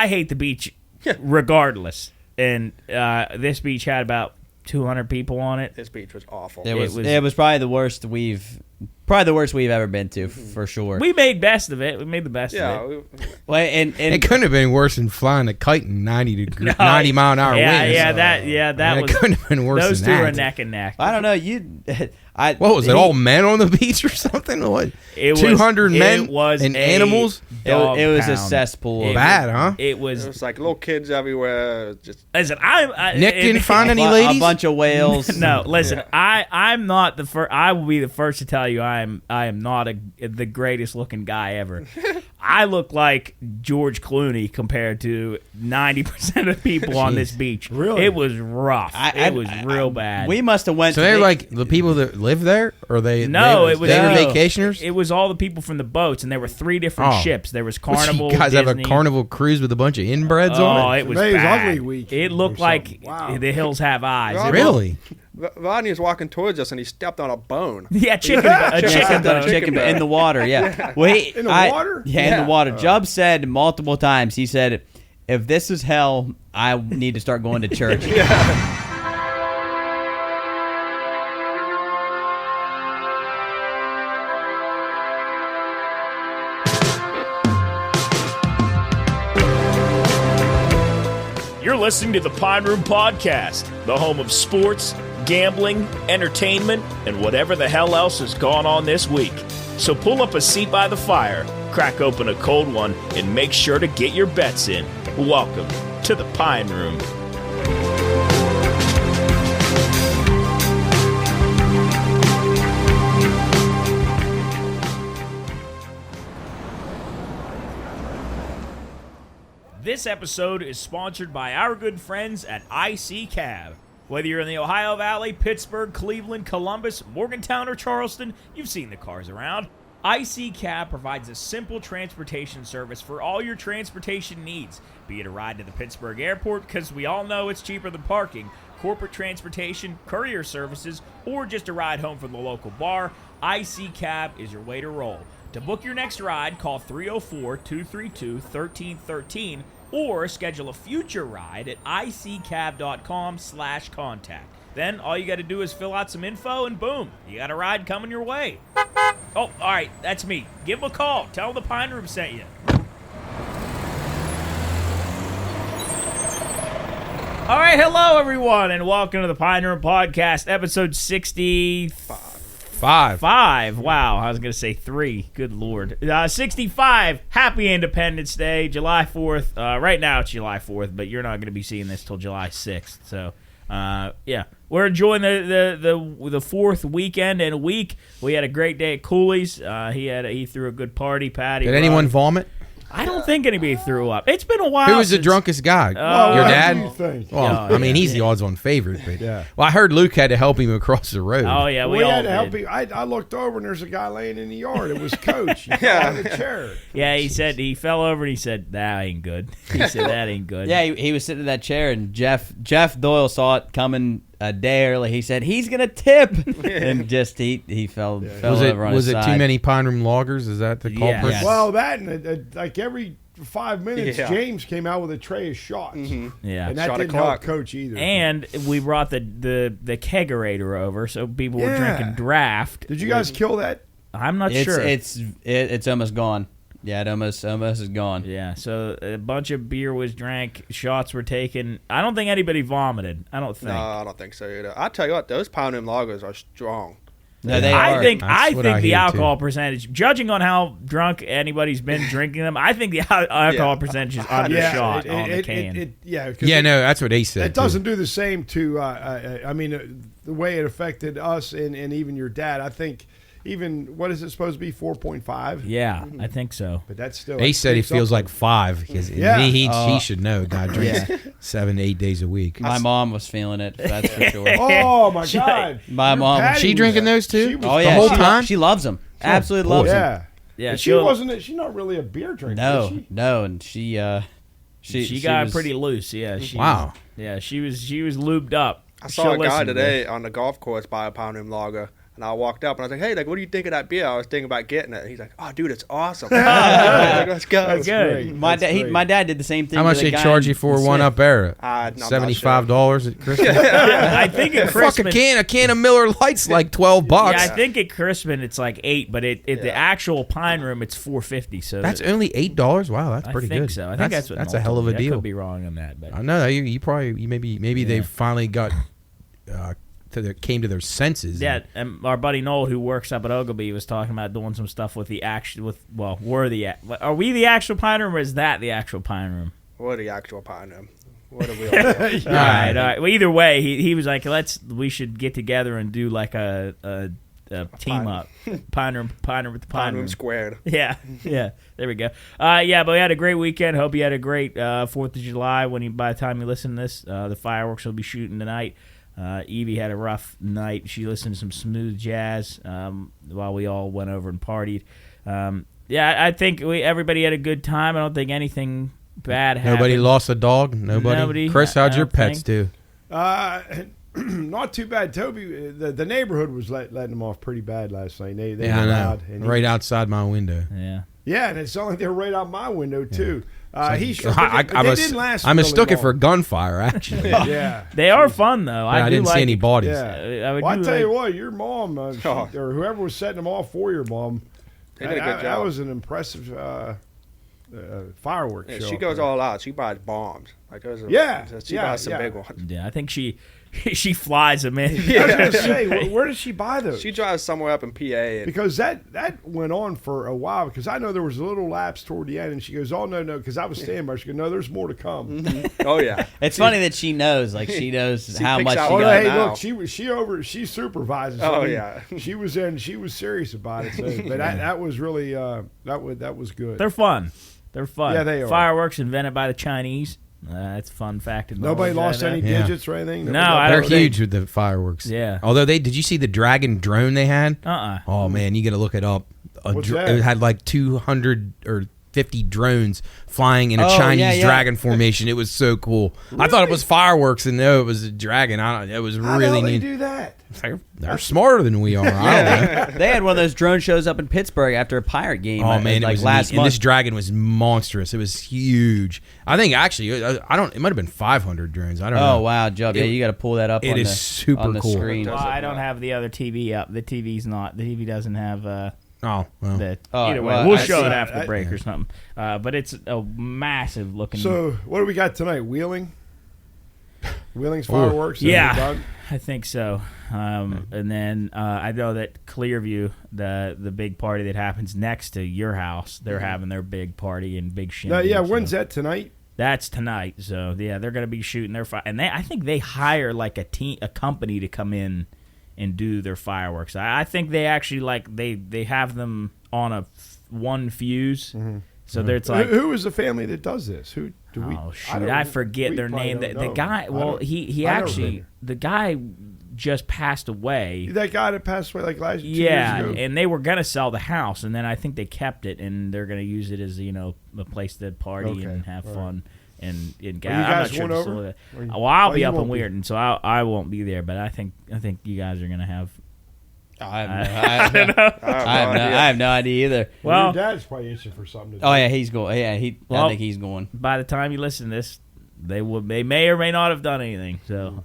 I hate the beach regardless. And this beach had about 200 people on it. This beach was awful. It was probably the worst we've ever been to, for sure. We made best of it. We made the best of it. Well, and it couldn't have been worse than flying a kite in 90 mile an hour winds. That was. Couldn't have been worse those than two that. are neck and neck. I don't know. What was it? All men on the beach or something? What? 200 men and animals. It was a cesspool. Bad, huh? It was like little kids everywhere. Just listen. Nick didn't find any ladies. A bunch of whales. No, listen. I'm not the first. I will be the first to tell you I am not the greatest looking guy ever. I look like George Clooney compared to 90% of the people on this beach. Really? It was rough. It was real bad. We must have went. So they're like the people that live there, or they? No, they it was they were vacationers. It was all the people from the boats, and there were 3 different ships. There was Carnival. You guys Disney. have a Carnival cruise with a bunch of inbreds on it. It was Today's bad. Ugly Week. It looked like the hills have eyes. Really? Rodney was walking towards us and he stepped on a bone. Yeah, chicken bone in the water. Yeah, well, in the water. Yeah, in the water. Jubb said multiple times. He said, "If this is hell, I need to start going to church." You're listening to the Pine Room Podcast, the home of sports, gambling, entertainment, and whatever the hell else has gone on this week. So pull up a seat by the fire, crack open a cold one, and make sure to get your bets in. Welcome to the Pine Room. This episode is sponsored by our good friends at IC Cab. Whether you're in the Ohio Valley, Pittsburgh, Cleveland, Columbus, Morgantown, or Charleston, you've seen the cars around. IC Cab provides a simple transportation service for all your transportation needs, be it a ride to the Pittsburgh airport, because we all know it's cheaper than parking, corporate transportation, courier services, or just a ride home from the local bar. IC Cab is your way to roll. To book your next ride, call 304-232-1313 or schedule a future ride at iccab.com/contact. Then all you got to do is fill out some info and boom, you got a ride coming your way. Oh, all right, that's me. Give them a call. Tell them the Pine Room sent you. All right, hello everyone, and welcome to the Pine Room Podcast, episode 65. 5. Wow, I was going to say 3. Good Lord. 65. Happy Independence Day, July 4th. Right now it's July 4th, but you're not going to be seeing this till July 6th. So, yeah. We're enjoying the fourth weekend in a week. We had a great day at Cooley's. He threw a good party. Patty. Did anyone vomit? I don't think anybody threw up. It's been a while. Who was the drunkest guy? Your dad? What do you think? Well, I mean, he's the odds-on favorite. But well, I heard Luke had to help him across the road. Oh yeah, we all had to help did. him. I looked over and there's a guy laying in the yard. It was Coach. He fell on the chair. Yeah, he said he fell over and he said that ain't good. He said that ain't good. Yeah, he was sitting in that chair and Jeff Doyle saw it coming a day early. He said he's gonna tip, and just he fell over on his side. Was it too many Pine Room loggers? Is that the culprit? Yes. Well, that and like every 5 minutes, James came out with a tray of shots. Mm-hmm. Yeah, and that Shot didn't o'clock. help Coach either. and we brought the kegerator over, so people were drinking draft. Did you guys kill that? I'm not sure. It's almost gone. Yeah, it almost is gone. Yeah, so a bunch of beer was drank, shots were taken. I don't think anybody vomited. I don't think. No, I don't think so either. I'll tell you what, those Pine Room lagers are strong. No, they I are. think That's what I the hear, alcohol percentage, judging on how drunk anybody's been drinking them, I think the alcohol percentage is undershot on the can. No, that's what he said. It doesn't do the same to, I mean, the way it affected us and even your dad. I think even, what is it supposed to be, 4.5? Yeah, I think so. But that's still. He said he feels like 5 because he should know. God drinks 7 to 8 days a week. My mom was feeling it. That's for sure. Oh my God! My mom. Patty She drinking those too? Oh yeah, the whole time. She loves them. Absolutely loves them. Yeah. Yeah, She's not really a beer drinker. is she? No, and she got was pretty loose. Yeah, she was lubed up. I saw a guy today on the golf course by a Pine Room lager, and And I walked up and I was like, hey, like, what do you think of that beer? I was thinking about getting it. And he's like, oh, dude, it's awesome. Like, let's go. That's good. My dad did the same thing. How much with they a guy charge you in for the one Smith. up era? $75 at Christmas. I think at Fuck Christmas, a can of Miller Lite's like $12. yeah, I think at Christmas it's like $8, but at the actual Pine Room it's $4.50. So That's only $8. Wow, that's pretty I think good. so. I think that's what that's Noel a hell of told a me. I deal. could be wrong on that, but I know you probably maybe they finally got came to their senses. yeah. And our buddy Noel, who works up at Ogilvy, was talking about doing some stuff with the actual. Are we the actual Pine Room, or is that the actual Pine Room? What the actual Pine Room? What are we all doing? All right. Well, either way, he was like, we should get together and do like a team up. Pine Room with the Pine Room. Squared. Yeah. There we go. But we had a great weekend. Hope you had a great 4th of July. By the time you listen to this, the fireworks will be shooting tonight. Evie had a rough night. She listened to some smooth jazz while we all went over and partied. I think everybody had a good time. I don't think anything bad happened. Nobody lost a dog. Nobody. Chris, how'd your pets do? Not too bad. Toby, the neighborhood was letting them off pretty bad last night. They were I know. loud. And Right outside my window. Yeah, and it sounded like they were right out my window too. He sure. I didn't last. I really mistook it long. for gunfire, actually. Yeah. They are fun though. I didn't see any bodies. Yeah. I tell you what, your mom or whoever was setting them off for your mom, They did a good job. That was an impressive fireworks show. She goes all out. She buys bombs. Like those she buys some big ones. Yeah, I think she flies them in. I was gonna say, where does she buy those? She drives somewhere up in PA. Because that went on for a while. Because I know there was a little lapse toward the end, and she goes, "Oh no," because I was standing by. She goes, "No, there's more to come." Oh yeah. It's funny that she knows. Like she knows how picks much out she what got. they- Hey, now. look, she supervises. Oh, yeah. She was in. She was serious about it. So, but that was really that was good. They're fun. Yeah, they are. Fireworks invented by the Chinese. That's a fun fact. to Nobody knowledge. lost any digits or anything. No, I They're don't think- huge with the fireworks. Yeah. Although did you see the dragon drone they had? Oh man, you got to look it up. What's that? It had like 200 or 50 drones flying in a Chinese dragon formation. It was so cool. I thought it was fireworks, and no, it was a dragon. It was really How neat. they do that? They're smarter than we are. I don't know. They had one of those drone shows up in Pittsburgh after a Pirate game. Oh man, like it was last neat. month. And this dragon was monstrous. It was huge. I think actually, I don't. It might have been 500 drones. I don't know. Oh wow, Job. Yeah, you got to pull that up. It on is the, super on the cool. Screen. Well, I don't have the other TV up. The TV's not. The TV doesn't have. Oh well. Either way, well, we'll I show see. it after the break or something. But it's a massive looking. So what do we got tonight? Wheeling's fireworks. Is it Yeah, done? I think so. And then I know that Clearview, the big party that happens next to your house, they're having their big party and big shindig. Yeah, when's that tonight? That's tonight. So yeah, they're going to be shooting their fire, and I think they hire like a company to come in and do their fireworks. I think they actually they have them on one fuse. Mm-hmm. So there's like who is the family that does this? Who do we? I forget their name. The guy. Well, he actually the guy just passed away. That guy that passed away like last 2 years ago. And they were gonna sell the house, and then I think they kept it, and they're gonna use it as a place to party and have fun. And you I'm guys not sure. going over? Well, I'll be you up in won't be. Weirton, so I won't be there. But I think you guys are gonna have. I have no idea either. Well, Well, your dad's probably itching for something to do. Oh yeah, he's going. Yeah, I think he's going. by the time you listen to this, they may or may not have done anything. So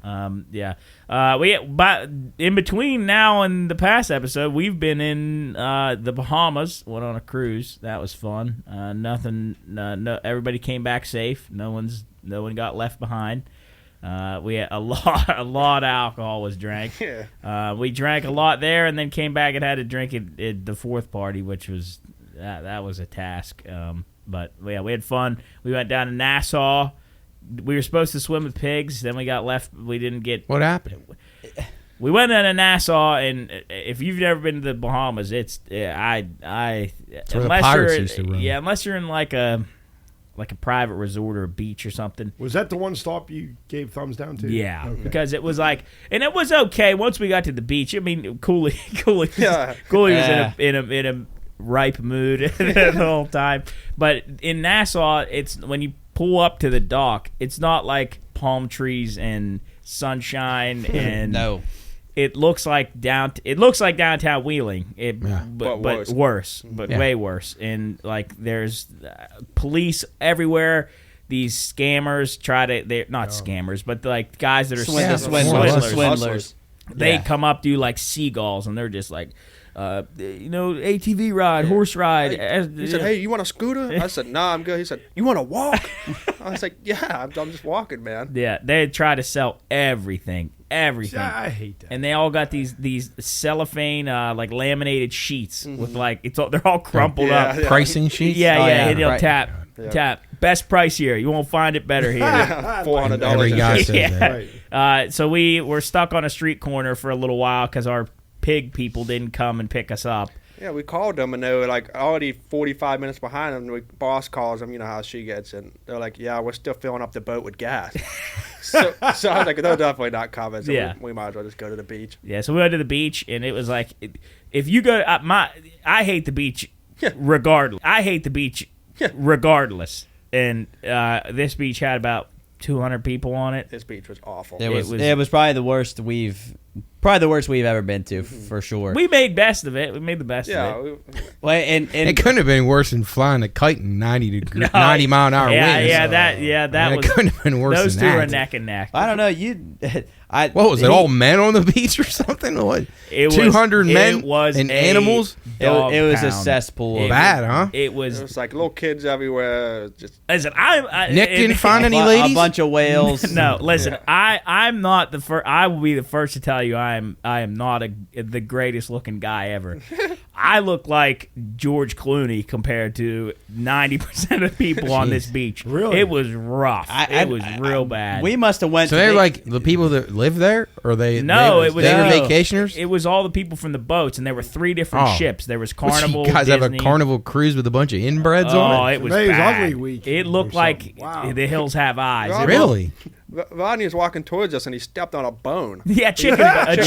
but in between now and the past episode, we've been in the Bahamas. Went on a cruise. That was fun. No, everybody came back safe. No one got left behind. We had a lot of alcohol was drank. Yeah. We drank a lot there, and then came back and had to drink at the fourth party, which was that was a task. But yeah, we had fun. We went down to Nassau. We were supposed to swim with pigs. Then we got left. We didn't get. What happened? We went down to Nassau, and if you've never been to the Bahamas, it's where the unless pirates you're used to run. unless you're in like a private resort or a beach or something. Was that the one stop you gave thumbs down to? Yeah, Okay. because it was like, and it was okay once we got to the beach. I mean, Cooley was in a ripe mood the whole time. But in Nassau, it's when you pull up to the dock, it's not like palm trees and sunshine and No. It looks like downtown Wheeling, but worse, way worse. And like there's police everywhere. These scammers they're not scammers, but like guys that are swindlers. They come up to you like seagulls, and they're just like, ATV ride, horse ride. He said, "Hey, you want a scooter?" I said, "Nah, I'm good." He said, "You want to walk?" I was like, "Yeah, I'm just walking, man." Yeah, they try to sell everything. I hate that. And they all got these cellophane like laminated sheets with like they're all crumpled up. Pricing sheets. And they'll tap. Best price here. You won't find it better here. $400. Every guy says that. Right. So we were stuck on a street corner for a little while because our pig people didn't come and pick us up. Yeah, we called them, and they were like already 45 minutes behind them. The boss calls them, you know how she gets, and they're like, "Yeah, we're still filling up the boat with gas." so I was like, "They're definitely not coming." So we might as well just go to the beach. Yeah, so we went to the beach, and it was like, if you go, I hate the beach regardless. And this beach had about 200 people on it. This beach was awful. It was probably the worst we've ever been to, for sure. We made best of it. We made the best of it. And it couldn't have been worse than flying a kite in 90 mile an hour winds. That was. It couldn't have been worse those than two that. are neck and neck. I don't know. What was it? All men on the beach or something? What? 200 men and animals. It was a cesspool. Bad, huh? It was. It was like little kids everywhere. Just listen, Nick didn't find any ladies. A bunch of whales. No, listen. I'm not the first. I will be the first to tell you I am not the greatest looking guy ever. I look like George Clooney compared to 90% of the people on this beach. Really? It was rough. It was real bad. We must have went. So they're like the people that live there, or they? No, they it was they were vacationers. It was all the people from the boats, and there were 3 different ships. There was Carnival. You guys Disney. have a Carnival cruise with a bunch of inbreds on it. It was Today's bad. Ugly Week. It looked like Wow. the hills have eyes. Really? Rodney was walking towards us, and he stepped on a bone. Yeah, chicken bone.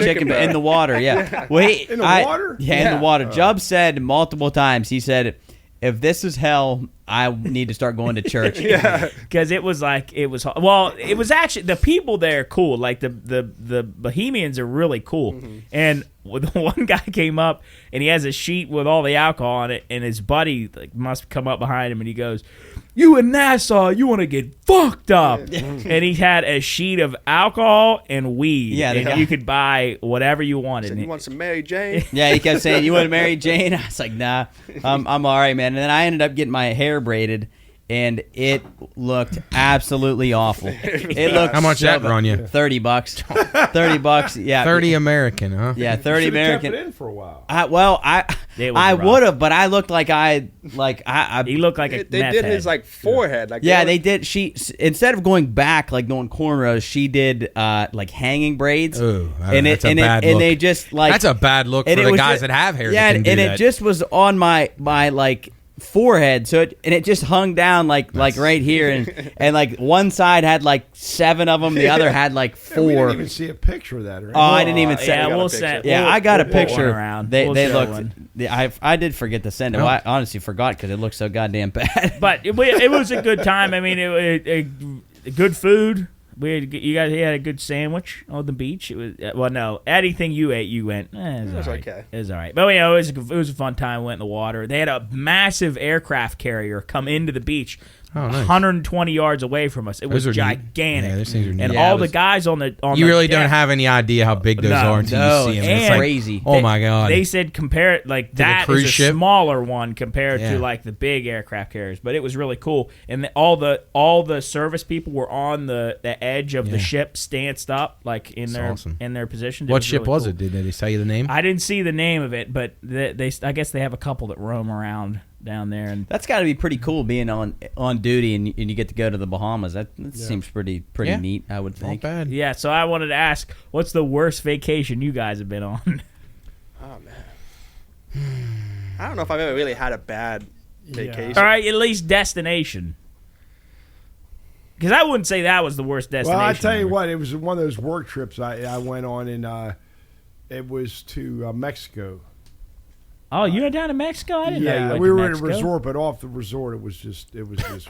Chicken in the water. Yeah. Well, In the water? Yeah, in the water. Jubb said multiple times. He said, "If this is hell, I need to start going to church." Because it was actually the people there are cool. Like the Bohemians are really cool. Mm-hmm. And the one guy came up and he has a sheet with all the alcohol on it, and his buddy must come up behind him and he goes, "You in Nassau, you want to get fucked up." And he had a sheet of alcohol and weed. Yeah, and you could buy whatever you wanted. Said, "You want some Mary Jane?" Yeah, he kept saying, "You want to marry Jane?" I was like, "Nah, I'm all right, man." And then I ended up getting my hair braided, and it looked absolutely awful. It looked. How much that run you? $30. $30. Yeah. 30 American, huh? Yeah, 30 American. Kept it in for a while. I would have, but I looked like I. He looked like a. They did his forehead. They did. She instead of going back like doing cornrows, she did like hanging braids. Oh, that's a bad look. And they just like that's a bad look for the guys that have hair. Yeah, that can do and that. it just was on my like forehead, so it just hung down like right here, and like one side had like 7 of them, the other had like 4. We didn't even see a picture of that. Right? Oh, I didn't even say. Yeah, we'll send. Yeah, I got a picture. Around. They looked. I did forget to send it. Well, I honestly forgot because it looked so goddamn bad. But it was a good time. I mean, good food. You guys had a good sandwich on the beach. It was no anything you ate. You went. It was okay. It was all right. But it was a fun time. We went in the water. They had a massive aircraft carrier come into the beach. Oh, nice. 120 yards away from us. It was gigantic. Yeah, those things are neat. And all the guys on the you really deck, don't have any idea how big those are until you see them. And it's like, crazy. Oh my god! They said compare it like that is a ship? smaller one compared to like the big aircraft carriers, but it was really cool. And all the service people were on the edge of the ship, stanced up like in their position. What ship really was cool. it? Did they tell you the name? I didn't see the name of it, but they I guess they have a couple that roam around down there, and that's got to be pretty cool being on duty and you get to go to the Bahamas. That seems pretty neat, I would think. Not bad. Yeah, so I wanted to ask, what's the worst vacation you guys have been on? Oh man, I don't know if I've ever really had a bad vacation. All right, at least destination. Because I wouldn't say that was the worst destination. Well, I tell you what, it was one of those work trips I went on, and it was to Mexico. Oh, you were down in Mexico? I didn't know you Yeah, went we to were at a Mexico. resort, but off the resort, it was just.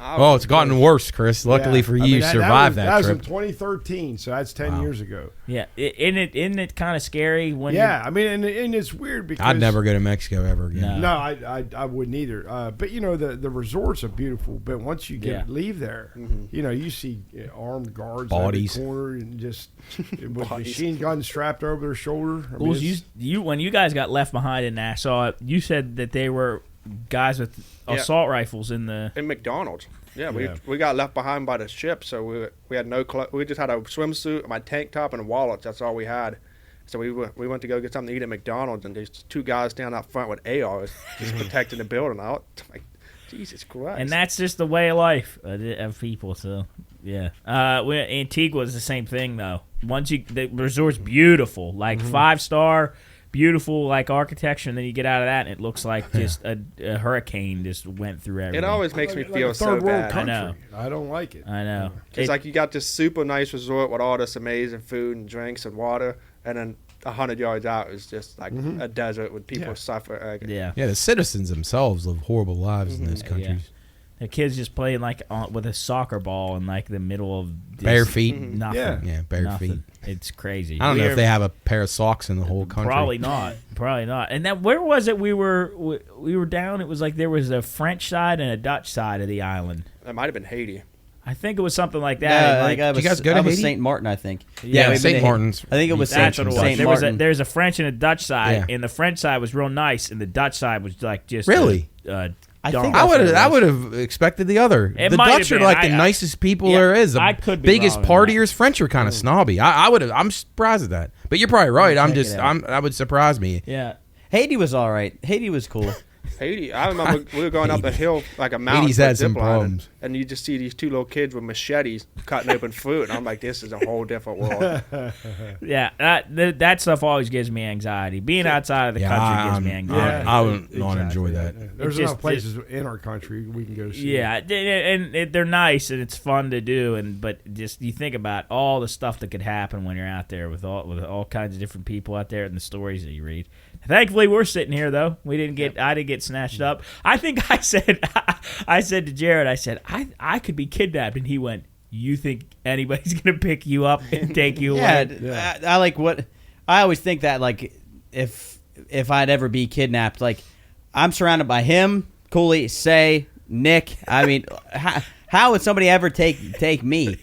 Oh, it's gotten worse, Chris. Luckily for you, you survived that was trip. in 2013, so that's 10 years ago. Yeah, isn't it kind of scary when? Yeah, I mean, and it's weird because I'd never go to Mexico ever again. No, I wouldn't either. But the resorts are beautiful. But once you leave there, you see armed guards Bodies. in every corner and just with machine guns strapped over their shoulder. I mean, Well, you when you guys got left behind in Nassau, you said that they were guys with assault rifles in McDonald's. Yeah, we got left behind by the ship, so we had no clothes. We just had a swimsuit, my tank top, and a wallet. That's all we had. So we went to go get something to eat at McDonald's, and there's two guys standing out front with ARs just protecting the building. I was like, Jesus Christ! And that's just the way of life of people. So yeah, Antigua is the same thing though. The resort's beautiful, like 5-star. Beautiful like architecture, and then you get out of that and it looks like just a hurricane just went through everything. It always makes me feel a so third world bad. country. I know. I don't like it. I know. It's like you got this super nice resort with all this amazing food and drinks and water, and then 100 yards out is just like a desert with people suffering. Yeah. Yeah, the citizens themselves live horrible lives in those countries. The kid's just playing like with a soccer ball in like the middle of this, Bare feet. Nothing. Yeah, bare Nothing. feet. It's crazy. I don't know if they have a pair of socks in the whole country. Probably not. Probably not. And then where was it? We were down. It was like there was a French side and a Dutch side of the island. It might have been Haiti. I think it was something like that. Yeah, and I think I was, Did you guys go to I was Haiti? St. Martin, I think. Yeah, we've been St. to- Martin's. I think it was That's what it was. St. There Martin. was a French and a Dutch side, Yeah. and the French side was real nice, and the Dutch side was like just Really? I dumb. think I that's what would it I was. would have expected the other. It The might have Dutch are been. like the nicest people there is. The I could be biggest wrong on that. partiers. French are kind of snobby. I would have. I'm surprised at that. But you're probably right. I'm check just. it out. That would surprise me. Yeah. Haiti was all right. Haiti was cool. Haiti. I remember we were going up a hill like a mountain. Haiti's with had some zip lining, problems. and you just see these two little kids with machetes cutting open fruit, and I'm like, this is a whole different world. Yeah, that stuff always gives me anxiety. Being outside of the country gives me anxiety. I would not enjoy that. There's It enough just- places in our country we can go see. Yeah, and they're nice and it's fun to do, but just you think about all the stuff that could happen when you're out there with all kinds of different people out there and the stories that you read. Thankfully, we're sitting here though. I didn't get snatched up. I think I said to Jarrett, I said I could be kidnapped, and he went, "You think anybody's gonna pick you up and take you away?" Yeah, I like what I always think that like if I'd ever be kidnapped, like I'm surrounded by him, Cooley, Nick. I mean, how would somebody ever take me?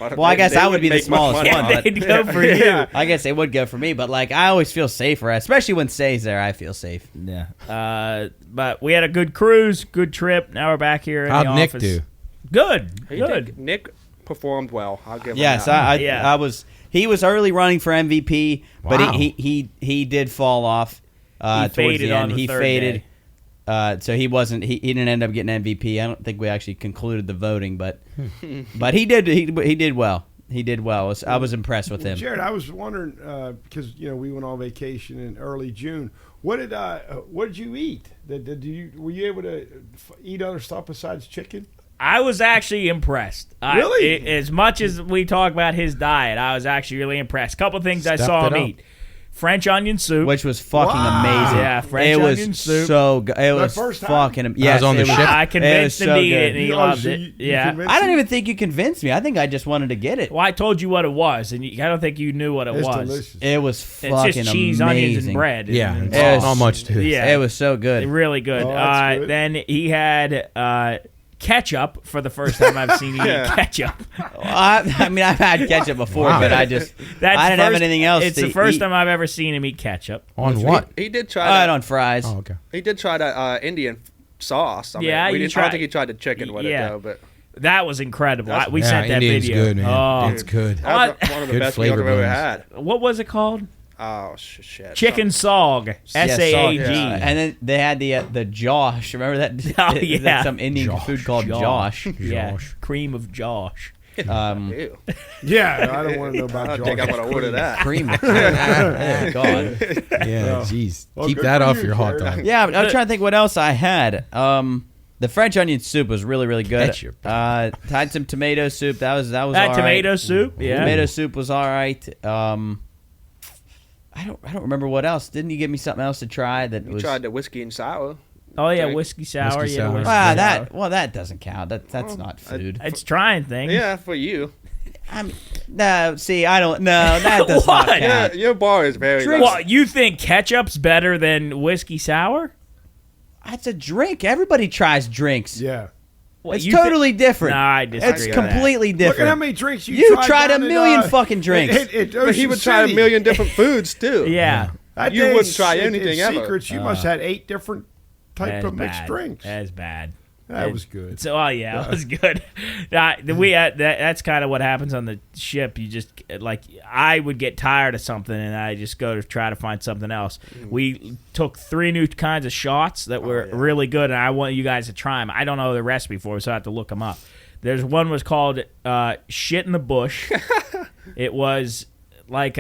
Well, I guess I would be the smallest one. But They'd go for you. I guess they would go for me, but like I always feel safer, especially when Say's there. I feel safe. Yeah. But we had a good cruise, good trip. Now we're back here in How'd the Nick office. do? Good. Nick performed well. I'll give him Yes, that. I was. He was early running for MVP, but Wow. he did fall off towards faded the on end. the He third faded. day. So he wasn't. He didn't end up getting MVP. I don't think we actually concluded the voting, but he did. He did well. He did well. I was impressed with him. Jarrett, I was wondering because we went on vacation in early June. What did you eat? Were you able to eat other stuff besides chicken? I was actually impressed. Really? As much as we talk about his diet, I was actually really impressed. Couple things I Stepped saw it him up. eat. French onion soup. Which was fucking Wow. amazing. Yeah, French it was onion soup. so good. It was first time? fucking. Yes, on the it was- ship? I convinced it him was to so eat good. it, and he loved so it. you Yeah. convinced I don't him? even think you convinced me. I think I just wanted to get it. Well, I told you what it was, and I don't think you knew what it It's was. delicious. It was It's fucking just cheese, amazing. onions, and bread. Yeah, And- it's Oh. not much to it. Yeah. It was so good. Really good. Oh, that's good. Then he had ketchup for the first time I've seen him eat ketchup. I mean, I've had ketchup before, Wow. but I didn't That's have first- anything else. It's to the first eat. time I've ever seen him eat ketchup. On what? He did try I had that. on fries. Oh, okay. He did try that Indian sauce. I mean, Yeah, we you didn't, I tried- don't think he tried the chicken with Yeah. it though, but That was incredible. That's- We Yeah, sent that Indian's video. good, man. Oh, It's good. that was one of the Good best meals I've flavor ever bones. had. what was it called? Oh shit! Chicken Sog. SAAG. Yeah. And then they had the Josh. Remember that? Oh, yeah. That's some Indian Josh. food called Josh. Yeah. Josh. Cream of Josh. Ew. Yeah, I don't want to know about I Josh. think I'm gonna order that. Cream. Oh, God. Yeah, jeez. Well, Keep good that for off you, your hot Jared. dog. Yeah, I'm trying to think what else I had. The French onion soup was really, really good. Ketchup. Had some tomato soup. That was That all right. tomato soup. Yeah. Tomato soup was all right. I don't remember what else. Didn't you give me something else to try that You was? tried the whiskey and sour. Oh yeah, Drink. whiskey sour. Whiskey Yeah, sour. whiskey Wow, sour. that doesn't count. That's not food. It's trying thing. Yeah, for you. I mean, no. See, I don't. No, that does not What? Yeah, count. your bar is very. Drink- What, you think ketchup's better than whiskey sour? It's a drink. Everybody tries drinks. Yeah. What, It's you thi- totally different. No, I disagree It's with that. completely Look at how different. many drinks You tried tried a down in, million fucking drinks. But he would try a million different foods too. Yeah. You wouldn't try anything ever. Secrets, you must have had 8 different type That's of mixed bad. drinks. That's bad. That was good. So, oh yeah, it was good. That's kind of what happens on the ship. You just like I would get tired of something and I just go to try to find something else. We took 3 new kinds of shots that were really good, and I want you guys to try them. I don't know the recipe for it, so I have to look them up. There's one was called "Shit in the Bush." It was like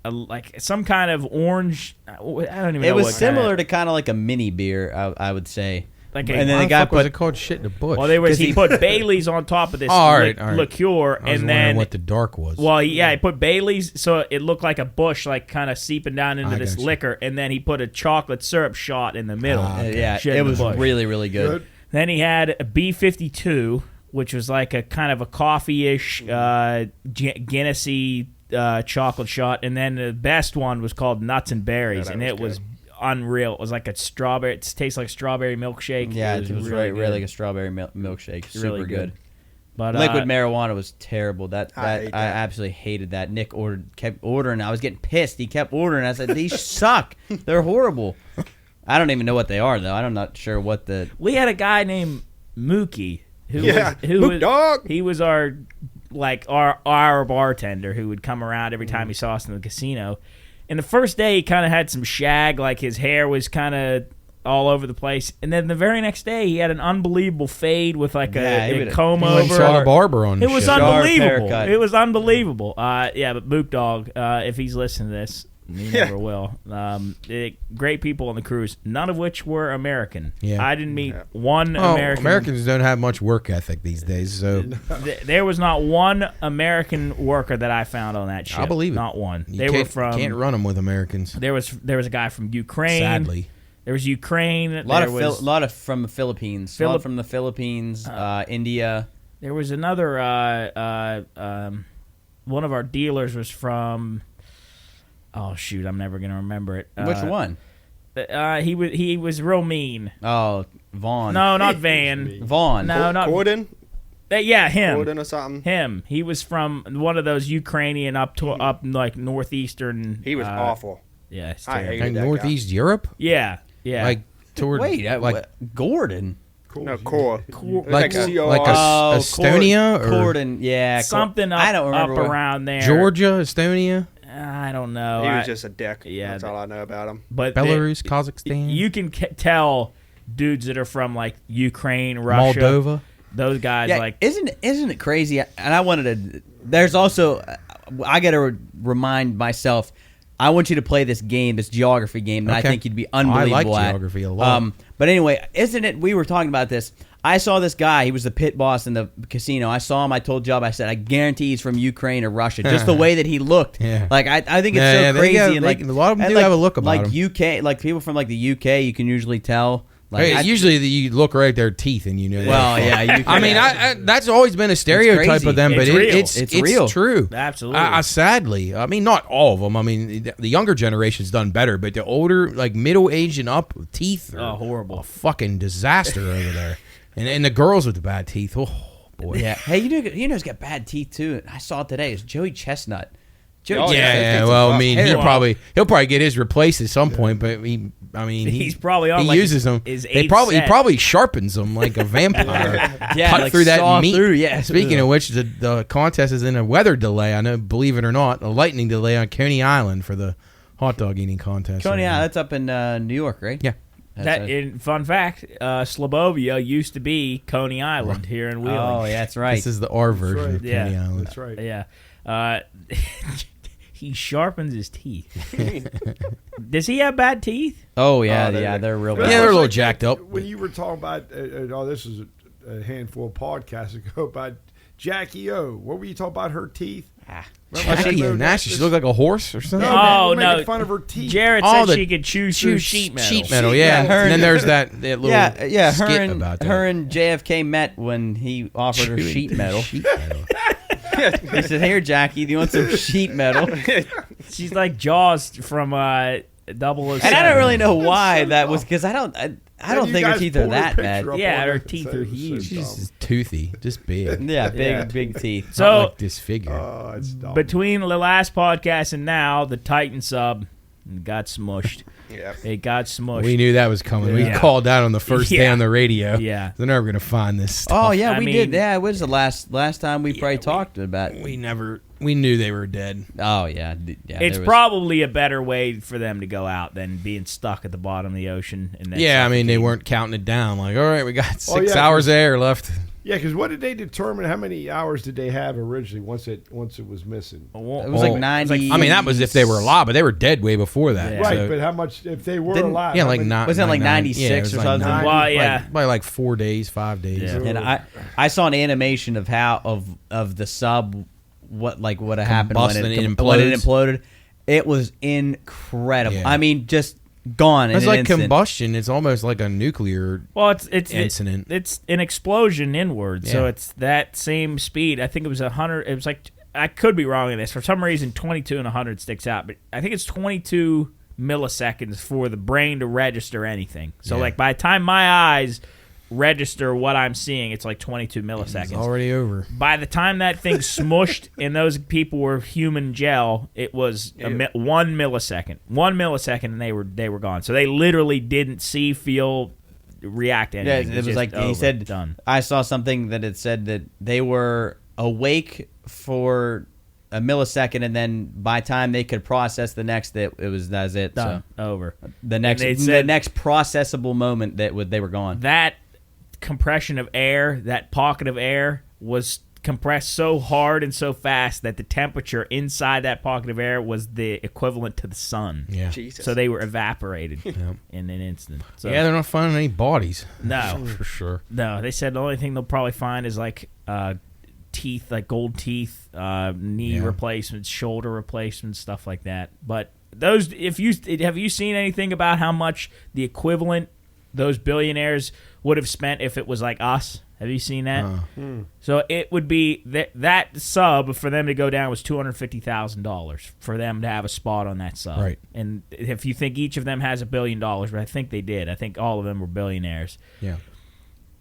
like some kind of orange. I don't even know. It was what similar to kind of like a mini beer, I would say. Like and then Why the guy fuck was put it called shit in the bush? Well, he put Bailey's on top of this all right. liqueur, I was and wondering then what the dark was. well, he put Bailey's, so it looked like a bush, like kind of seeping down into I this gotcha. liquor, and then he put a chocolate syrup shot in the middle. Yeah, Shit it in the was bush. really, really good. Then he had a B-52, which was like a kind of a coffee-ish, Guinnessy chocolate shot, and then the best one was called Nuts and Berries, that and was it was good. unreal. It was like a strawberry. It tastes like strawberry milkshake. Yeah, it was really good. like a strawberry milkshake. Super Really good. good. But Liquid marijuana was terrible. I hate I that. absolutely hated that. Nick kept ordering. I was getting pissed. He kept ordering. I said, "These suck. They're horrible." I don't even know what they are though. I'm not sure what the. we had a guy named Mookie who Mook was Dog. he was our bartender who would come around every time he saw us in the casino. And the first day he kind of had some shag, like his hair was kind of all over the place. And then the very next day he had an unbelievable fade with like a comb He went and saw over. the barber on the It was shit. unbelievable. haircut. It was unbelievable. Yeah, but Mook Dog, if he's listening to this, he never will. Great people on the cruise, none of which were American. Yeah. I didn't meet one Oh, American. Americans don't have much work ethic these days, so There was not one American worker that I found on that ship. I believe it. Not one. you They were from. can't run them with Americans. There was a guy from Ukraine. Sadly, There was Ukraine. A lot there of lot of from the Philippines. A lot from the Philippines, India. There was another. One of our dealers was from. Oh shoot! I'm never gonna remember it. Which one? He was real mean. Oh, Vaughn. No, not Van. Vaughn. No, not. Gordon. Yeah, him. Gordon or something. Him. He was from one of those Ukrainian up like northeastern. He was awful. Yeah, it's I terrible. hated like that Northeast Europe, Yeah, yeah. like toward Wait, Gordon. guy. No, core. like C-O-R. like Estonia or Gordon. Yeah, something up, I don't remember up around there. Georgia, Estonia, I don't know. He was just a dick. yeah, That's all I know about him. but Belarus, Kazakhstan, you can tell dudes that are from like Ukraine, Russia, Moldova. those guys Yeah, like isn't it crazy? And I wanted to. There's also, I got to remind myself. I want you to play this game, this geography game, that I Okay. think you'd be unbelievable I like at. geography a lot. But anyway, isn't it? We were talking about this. I saw this guy. He was the pit boss in the casino. I saw him. I told Job. I said, I guarantee he's from Ukraine or Russia. Just the way that he looked. Yeah. Like I think it's Yeah, so they crazy. got- and they- like a lot of them and do like, have a look about like 'em. UK, like people from like the UK. You can usually tell. Like, Hey, usually you look right at their teeth and you know. well, yeah. You I mean, I that's always been a stereotype crazy. of them, but It's real. it's real. true. Absolutely. Sadly, I mean, not all of them. I mean, the younger generation's done better, but the older, like middle aged and up, teeth are horrible. a fucking disaster over there. And the girls with the bad teeth, oh boy. Yeah. Hey, you know, he's got bad teeth too. I saw it today. It's Joey Chestnut. Joey Oh, Chestnut. Yeah, well, I mean, he'll Terrible. probably get his replaced at some point, but He's probably on, he like, uses them. his He eighth probably set. sharpens them like a vampire. Yeah, cut like through that saw meat. through, yeah. Speaking of which, the contest is in a weather delay. I know, believe it or not, a lightning delay on Coney Island for the hot dog eating contest. Coney Island, that's up in New York, right? Yeah. Fun fact, Slobovia used to be Coney Island here in Wheeling. Oh, yeah, that's right. This is the R version of Yeah. Coney Island. That's right. Yeah. He sharpens his teeth. Does he have bad teeth? Oh, yeah, Oh, yeah, they're real But bad. Yeah, it they're a was little like jacked up. When you were talking about, this is a handful of podcasts ago, about Jackie O. What were you talking about her teeth? Jackie O. Nash, she looked like a horse or something. Oh, man, no. making fun of her teeth. Jarrett Oh, said the she could choose through sheet metal. Sheet metal, yeah. metal. And then there's that little Yeah, skit about that. her and JFK met when he offered her sheet metal. Sheet metal. He said, "Here, Jackie, do you want some sheet metal?" She's like Jaws from 007. And I don't really know why that was, because I don't think her teeth are that bad. Yeah, her teeth are huge. She's just toothy, just big. Yeah, big teeth. So Not like disfigured. It's dumb. between the last podcast and now, the Titan sub got smushed. Yeah. It got smushed. We knew that was coming. Yeah. We called that on the first day Yeah. on the radio. Yeah. They're never going to find this stuff. Oh yeah, I we mean- did. Yeah, it was the last time we probably talked about. We knew they were dead. Oh yeah, yeah. It's there was- probably a better way for them to go out than being stuck at the bottom of the ocean. And then Yeah, I mean, they suffocating. weren't counting it down. Like, all right, we got 6 yeah, hours of air left. Yeah, because what did they determine? How many hours did they have originally once it was missing? It was like 90. I mean, that was if they were alive, but they were dead way before that. Yeah. Right, So- but how much if they were Didn't- alive? yeah, how like many- not. Wasn't it like nine- 96 yeah, it was or like something? 90. Well, yeah. By like 4 days, 5 days. Yeah. And I saw an animation of how of the sub, what would have happened when Combusting, it it when it implodes. imploded. It was incredible. Yeah. I mean, just gone. In It's an like instant. combustion. It's almost like a nuclear. Well, it's Incident. It's an explosion inward, so Yeah. it's that same speed. I think it was 100. It was like, I could be wrong in this. For some reason, 22 and 100 sticks out, but I think it's 22 milliseconds for the brain to register anything. So Yeah. like by the time my eyes register what I'm seeing, it's like 22 It's milliseconds. already over. By the time that thing smushed and those people were human gel, it was 1 millisecond. 1 millisecond, and they were gone. So they literally didn't see, feel, react to Yeah, anything. it was just like he over, said. done. I saw something that it said that they were awake for a millisecond, and then by the time they could process the next, that was it. Done. So Over. the next they said- the next processable moment they were gone. That compression of air, that pocket of air, was compressed so hard and so fast that the temperature inside that pocket of air was the equivalent to the sun. Yeah. Jesus. So they were evaporated in an instant. So, Yeah, they're not finding any bodies. no, For sure. no. They said the only thing they'll probably find is like teeth, like gold teeth, knee Yeah. replacements, shoulder replacements, stuff like that. But those, have you seen anything about how much the equivalent those billionaires would have spent if it was like us? Have you seen that? So it would be that sub for them to go down was $250,000 for them to have a spot on that sub. Right. And if you think each of them has $1 billion, but I think they did. I think all of them were billionaires. Yeah.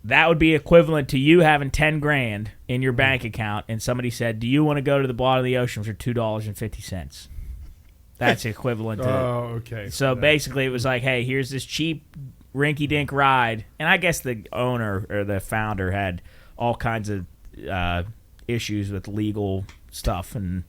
That would be equivalent to you having 10 grand in your bank account, and somebody said, "Do you want to go to the bottom of the ocean for $2.50?" That's equivalent to. Oh, okay. So basically, it was like, "Hey, here's this cheap rinky-dink ride," and I guess the owner or the founder had all kinds of issues with legal stuff and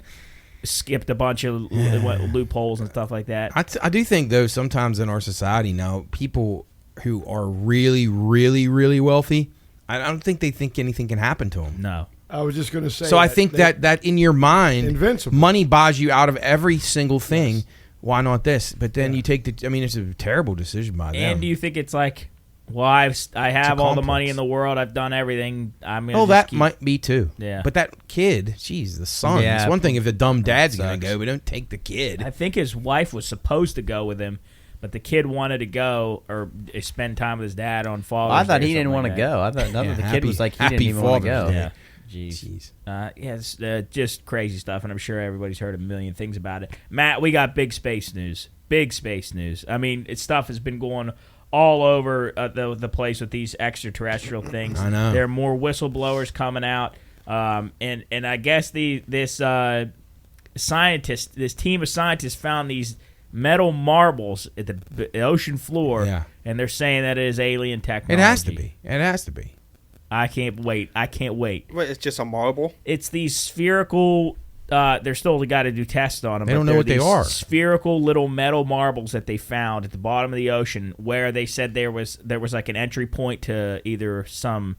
skipped a bunch of loopholes and stuff like that. I do think, though, sometimes in our society now, people who are really, really, really wealthy, I don't think they think anything can happen to them. No. I was just going to say. So I think that in your mind, Invincible. money buys you out of every single thing. Yes. Why not this? But then you take the. I mean, it's a terrible decision by them. And do you think it's like, well, I have all the money complex. in the world. I've done everything. I'm gonna. Oh, just that keep... might be too. Yeah. But that kid, geez, the son. Yeah. It's one thing if the dumb dad's going Sucks. to go, but don't take the kid. I think his wife was supposed to go with him, but the kid wanted to go or spend time with his dad on Father's I thought Day or he didn't something want to like that. go. I thought Yeah, the kid happy- was like he happy didn't even want to Father's go. Day. Yeah. Jeez. Yeah, it's just crazy stuff, and I'm sure everybody's heard a million things about it. Matt, we got big space news. Big space news. I mean, stuff has been going all over the place with these extraterrestrial things. I know. There are more whistleblowers coming out, and I guess this team of scientists found these metal marbles at the ocean floor, Yeah. and they're saying that it is alien technology. It has to be. It has to be. I can't wait. Wait, it's just a marble? It's these spherical. They're still got to do tests on them. They but don't know they're what they these are. Spherical little metal marbles that they found at the bottom of the ocean, where they said there was like an entry point to either some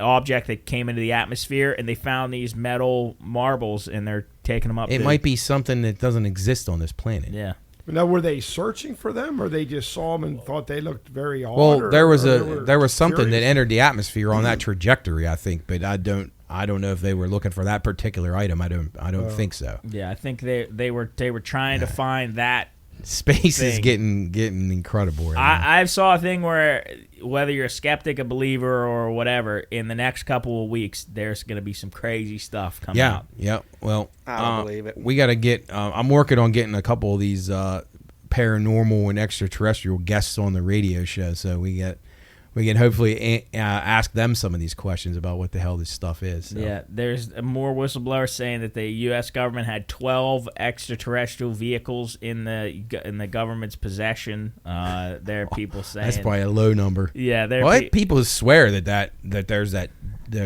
object that came into the atmosphere, and they found these metal marbles, and they're taking them up. It might be something that doesn't exist on this planet. Yeah. Now, were they searching for them, or they just saw them and thought they looked very odd? Well, there was something that curious? entered the atmosphere on that trajectory, I think, but I don't know if they were looking for that particular item. I don't think so. Yeah, I think they were trying to find that. Space is thing. getting incredible right now. I saw a thing where whether you're a skeptic, a believer, or whatever, in the next couple of weeks, there's going to be some crazy stuff coming out. Yeah. Well, I don't believe it. We got to get. I'm working on getting a couple of these paranormal and extraterrestrial guests on the radio show, so we can hopefully ask them some of these questions about what the hell this stuff is. So. Yeah, there's more whistleblowers saying that the U.S. government had 12 extraterrestrial vehicles in the government's possession. There are people saying That's probably a low number. Yeah, people swear that there's that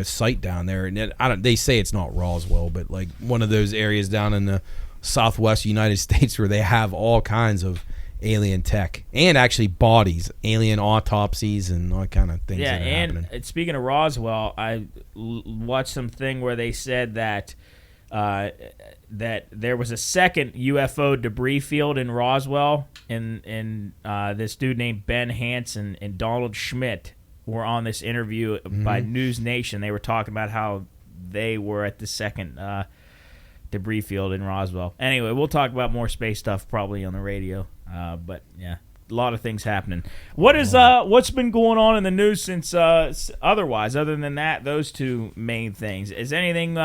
site down there, and they say it's not Roswell, but like one of those areas down in the southwest United States where they have all kinds of alien tech and actually bodies, alien autopsies, and all kind of things. Yeah, that are and happening. Speaking of Roswell, I watched something where they said that that there was a second UFO debris field in Roswell, and this dude named Ben Hansen and Donald Schmidt were on this interview by News Nation. They were talking about how they were at the second debris field in Roswell. Anyway, we'll talk about more space stuff probably on the radio. But yeah, a lot of things happening. What's been going on in the news since other than that, those two main things? Is anything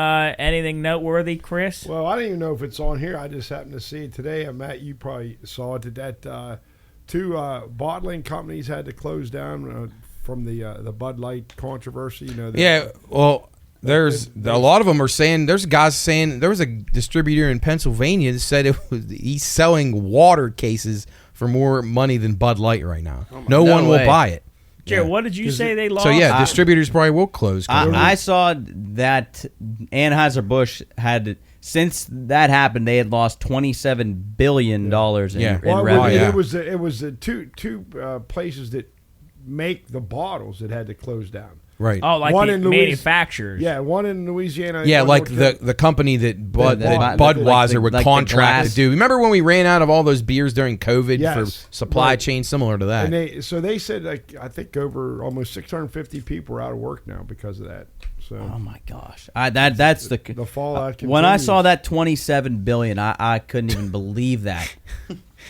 noteworthy, Chris? Well, I don't even know if it's on here. I just happened to see it today. Matt, you probably saw it. That two bottling companies had to close down from the Bud Light controversy. Yeah, well, there's a lot of them are saying. There's guys saying there was a distributor in Pennsylvania that said he's selling water cases for more money than Bud Light right now. No one will buy it. Jared, what did you say they lost? So yeah, distributors probably will close. I saw that Anheuser-Busch had, since that happened, they had lost $27 billion in revenue. It was two places that make the bottles that had to close down. Right. Oh, like one the in manufacturers. Yeah, one in Louisiana. Yeah, like the company that Budweiser would contract to do. Remember when we ran out of all those beers during COVID for supply chain similar to that? And they said, like, I think over almost 650 people are out of work now because of that. So. Oh my gosh, that's the fallout. When I saw that $27 billion, I couldn't even believe that.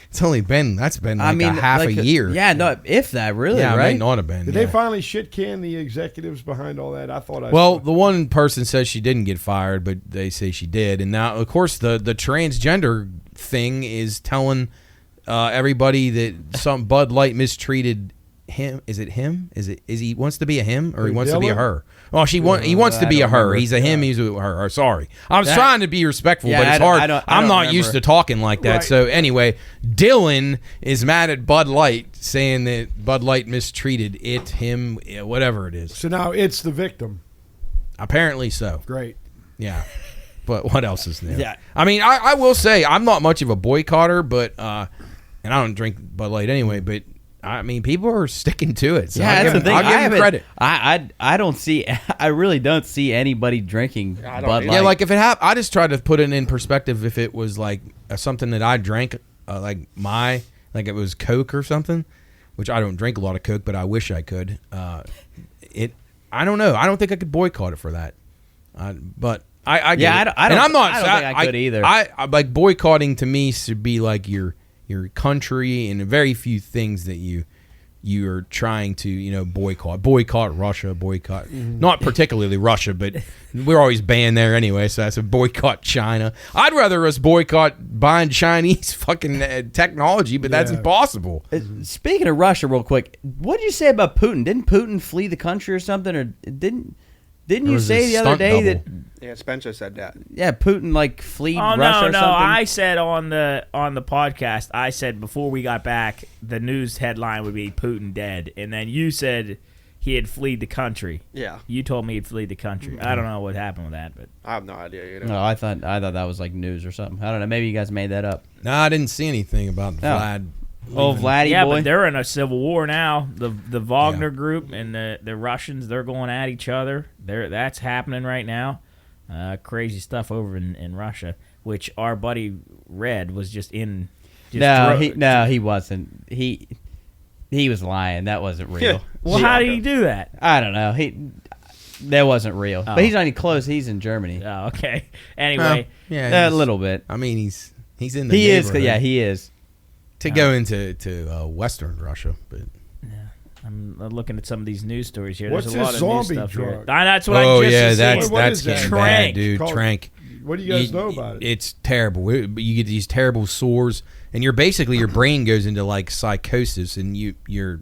It's only been like half a year. Yeah, no, if that really, yeah, right? It might not have been. Did they finally shit can the executives behind all that? I thought. The one person says she didn't get fired, but they say she did. And now, of course, the transgender thing is telling everybody that some Bud Light mistreated him. Is it him? Is he wants to be a him or he wants to be a her? Well, he wants to be a her. He's a him. He's a her. Sorry, I was trying to be respectful, but it's hard. I'm not used to talking like that. Right. So anyway, Dylan is mad at Bud Light, saying that Bud Light mistreated him, whatever it is. So now it's the victim. Apparently so. Great. Yeah. But what else is new? Yeah. I mean, I will say I'm not much of a boycotter, but and I don't drink Bud Light anyway, but I mean, people are sticking to it. So yeah, that's the thing. I'll give them credit. I don't see. I really don't see anybody drinking Bud Light. Yeah, like if it happened, I just try to put it in perspective. If it was like something that I drank, like it was Coke or something, which I don't drink a lot of Coke, but I wish I could. I don't know. I don't think I could boycott it for that. But I get it. I don't think I could either. I like boycotting to me should be like your country and very few things that you're trying to boycott Russia, not particularly Russia, but we're always banned there anyway, so that's a boycott China. I'd rather us boycott buying Chinese fucking technology, but that's impossible. Speaking of Russia real quick, what did you say about Putin? Didn't Putin flee the country or something, or didn't you say the other day that? Yeah, Spencer said that. Yeah, Putin fled Russia or something. No, I said on the podcast, I said before we got back, the news headline would be Putin dead, and then you said he had fled the country. Yeah, you told me he'd fled the country. Mm-hmm. I don't know what happened with that, but I have no idea either. No, I thought that was like news or something. I don't know. Maybe you guys made that up. No, I didn't see anything about Vlad. Oh, Vladdy boy. But they're in a civil war now. The Wagner group and the Russians, they're going at each other. That's happening right now. Crazy stuff over in Russia, which our buddy Red was just in He wasn't. He was lying. That wasn't real. Well, how did he do that? I don't know. That wasn't real. Oh. But he's not even close. He's in Germany. Oh, okay. Anyway, A little bit. I mean, he's in the He is. neighborhood Yeah, he is. to go into Western Russia, but I'm looking at some of these news stories here. What's There's a lot this of news zombie stuff here. drug? That's what I just that's What is that? getting Trank. bad, dude. Called- Trank. What do you guys know about it? It's terrible. You get these terrible sores, and your brain goes into like psychosis, and you're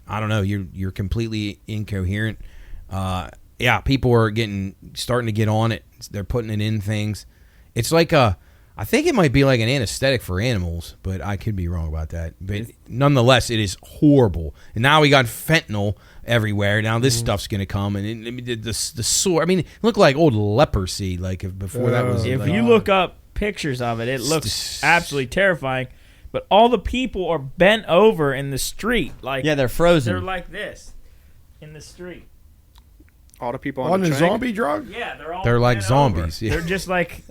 I don't know, you're completely incoherent. People are starting to get on it. They're putting it in things. It's like I think it might be like an anesthetic for animals, but I could be wrong about that. But nonetheless, it is horrible. And now we got fentanyl everywhere. Now this stuff's going to come, and the sore. I mean, it looked like old leprosy. Like before that was. If like, you look up pictures of it, it looks absolutely terrifying. But all the people are bent over in the street, like Yeah, they're frozen. they're like this in the street. All the people On the train? zombie drug? Yeah, they're all. They're like bent zombies, over. yeah. They're just like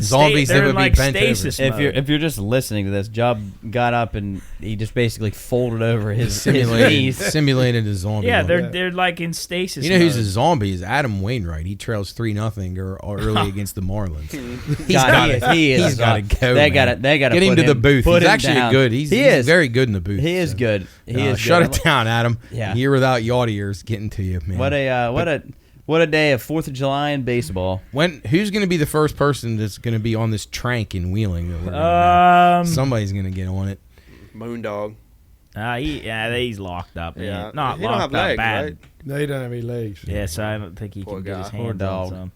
Zombies that They're would in be like bent over. stasis if mode. you're just listening to this, Job got up and he just basically folded over his knees. simulated a zombie. Yeah, one. they're like in stasis. You know who's a mode. zombie is Adam Wainwright. He trails 3-0 early against the Marlins. He is. He's got to go. They man. got to get him to the booth. Put He's him actually down. good. He's very good in the booth. He is good. He is. Shut good. it down, Adam. Yeah. Year without yacht ears getting to you, man. What a day of 4th of July in baseball. Who's going to be the first person that's going to be on this trank in Wheeling? That we're gonna Somebody's going to get on it. Moondog. He's locked up. Yeah. Not He don't locked have up legs, bad. right? No, he doesn't have any legs. Yeah, so I don't think he Poor can get his guy. hands Poor dog. on some.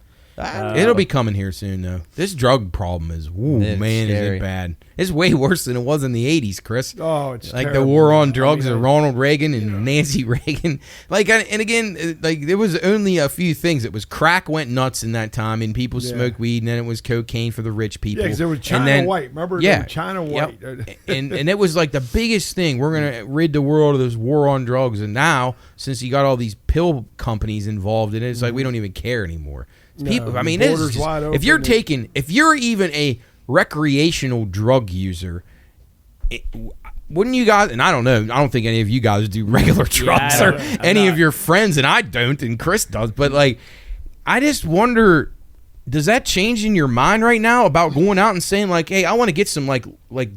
It'll be coming here soon, though. This drug problem is, It's man, is scary. it bad. It's way worse than it was in the 80s, Chris. Oh, it's like terrible. the war on drugs I mean, of Ronald Reagan and Nancy Reagan. Like, and again, like there was only a few things. It was crack went nuts in that time, and people smoked weed, and then it was cocaine for the rich people. Yeah, because it was China And then- White. Remember? Yeah, They were China White. and it was like the biggest thing. We're gonna rid the world of this war on drugs, and now since you got all these pill companies involved in it, it's like we don't even care anymore. No, People, I mean, the it's border's just, wide if you're open. if you're even a recreational drug user, wouldn't you guys? And I don't know. I don't think any of you guys do regular drugs or any of your friends, and I don't, and Chris does. But like, I just wonder. Does that change in your mind right now about going out and saying like, "Hey, I want to get some like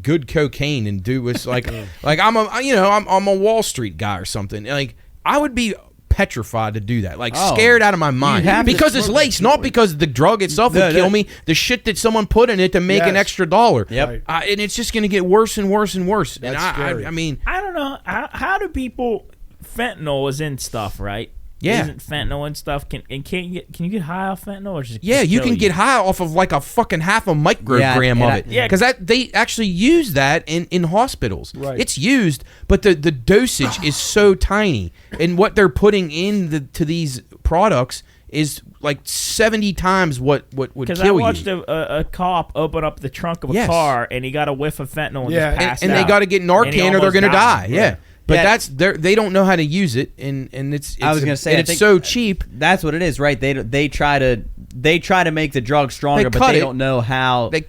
good cocaine and do this like I'm a Wall Street guy or something." Like I would be petrified to do that, like scared out of my mind because it's laced, not because the drug itself would kill me. The shit that someone put in it to make an extra dollar. Yep. And it's just going to get worse and worse and worse. That's and scary. I mean, I don't know. How do people? Fentanyl is in stuff, right? Yeah. Isn't fentanyl and stuff? Can you get high off fentanyl or just you kill can get high off of like a fucking half a microgram of it. Yeah. Because they actually use that in hospitals. Right. It's used, but the dosage is so tiny, and what they're putting to these products is like 70 times what would kill you. Because I watched a cop open up the trunk of a car and he got a whiff of fentanyl and just passed and out. they got to get And he Narcan or they're almost going to die. died. Yeah. But Yeah. they don't know how to use it, and it's I was going to say, and I it's think so cheap. That's what it is, right? They try to make the drug stronger, They but cut they it. don't know how. They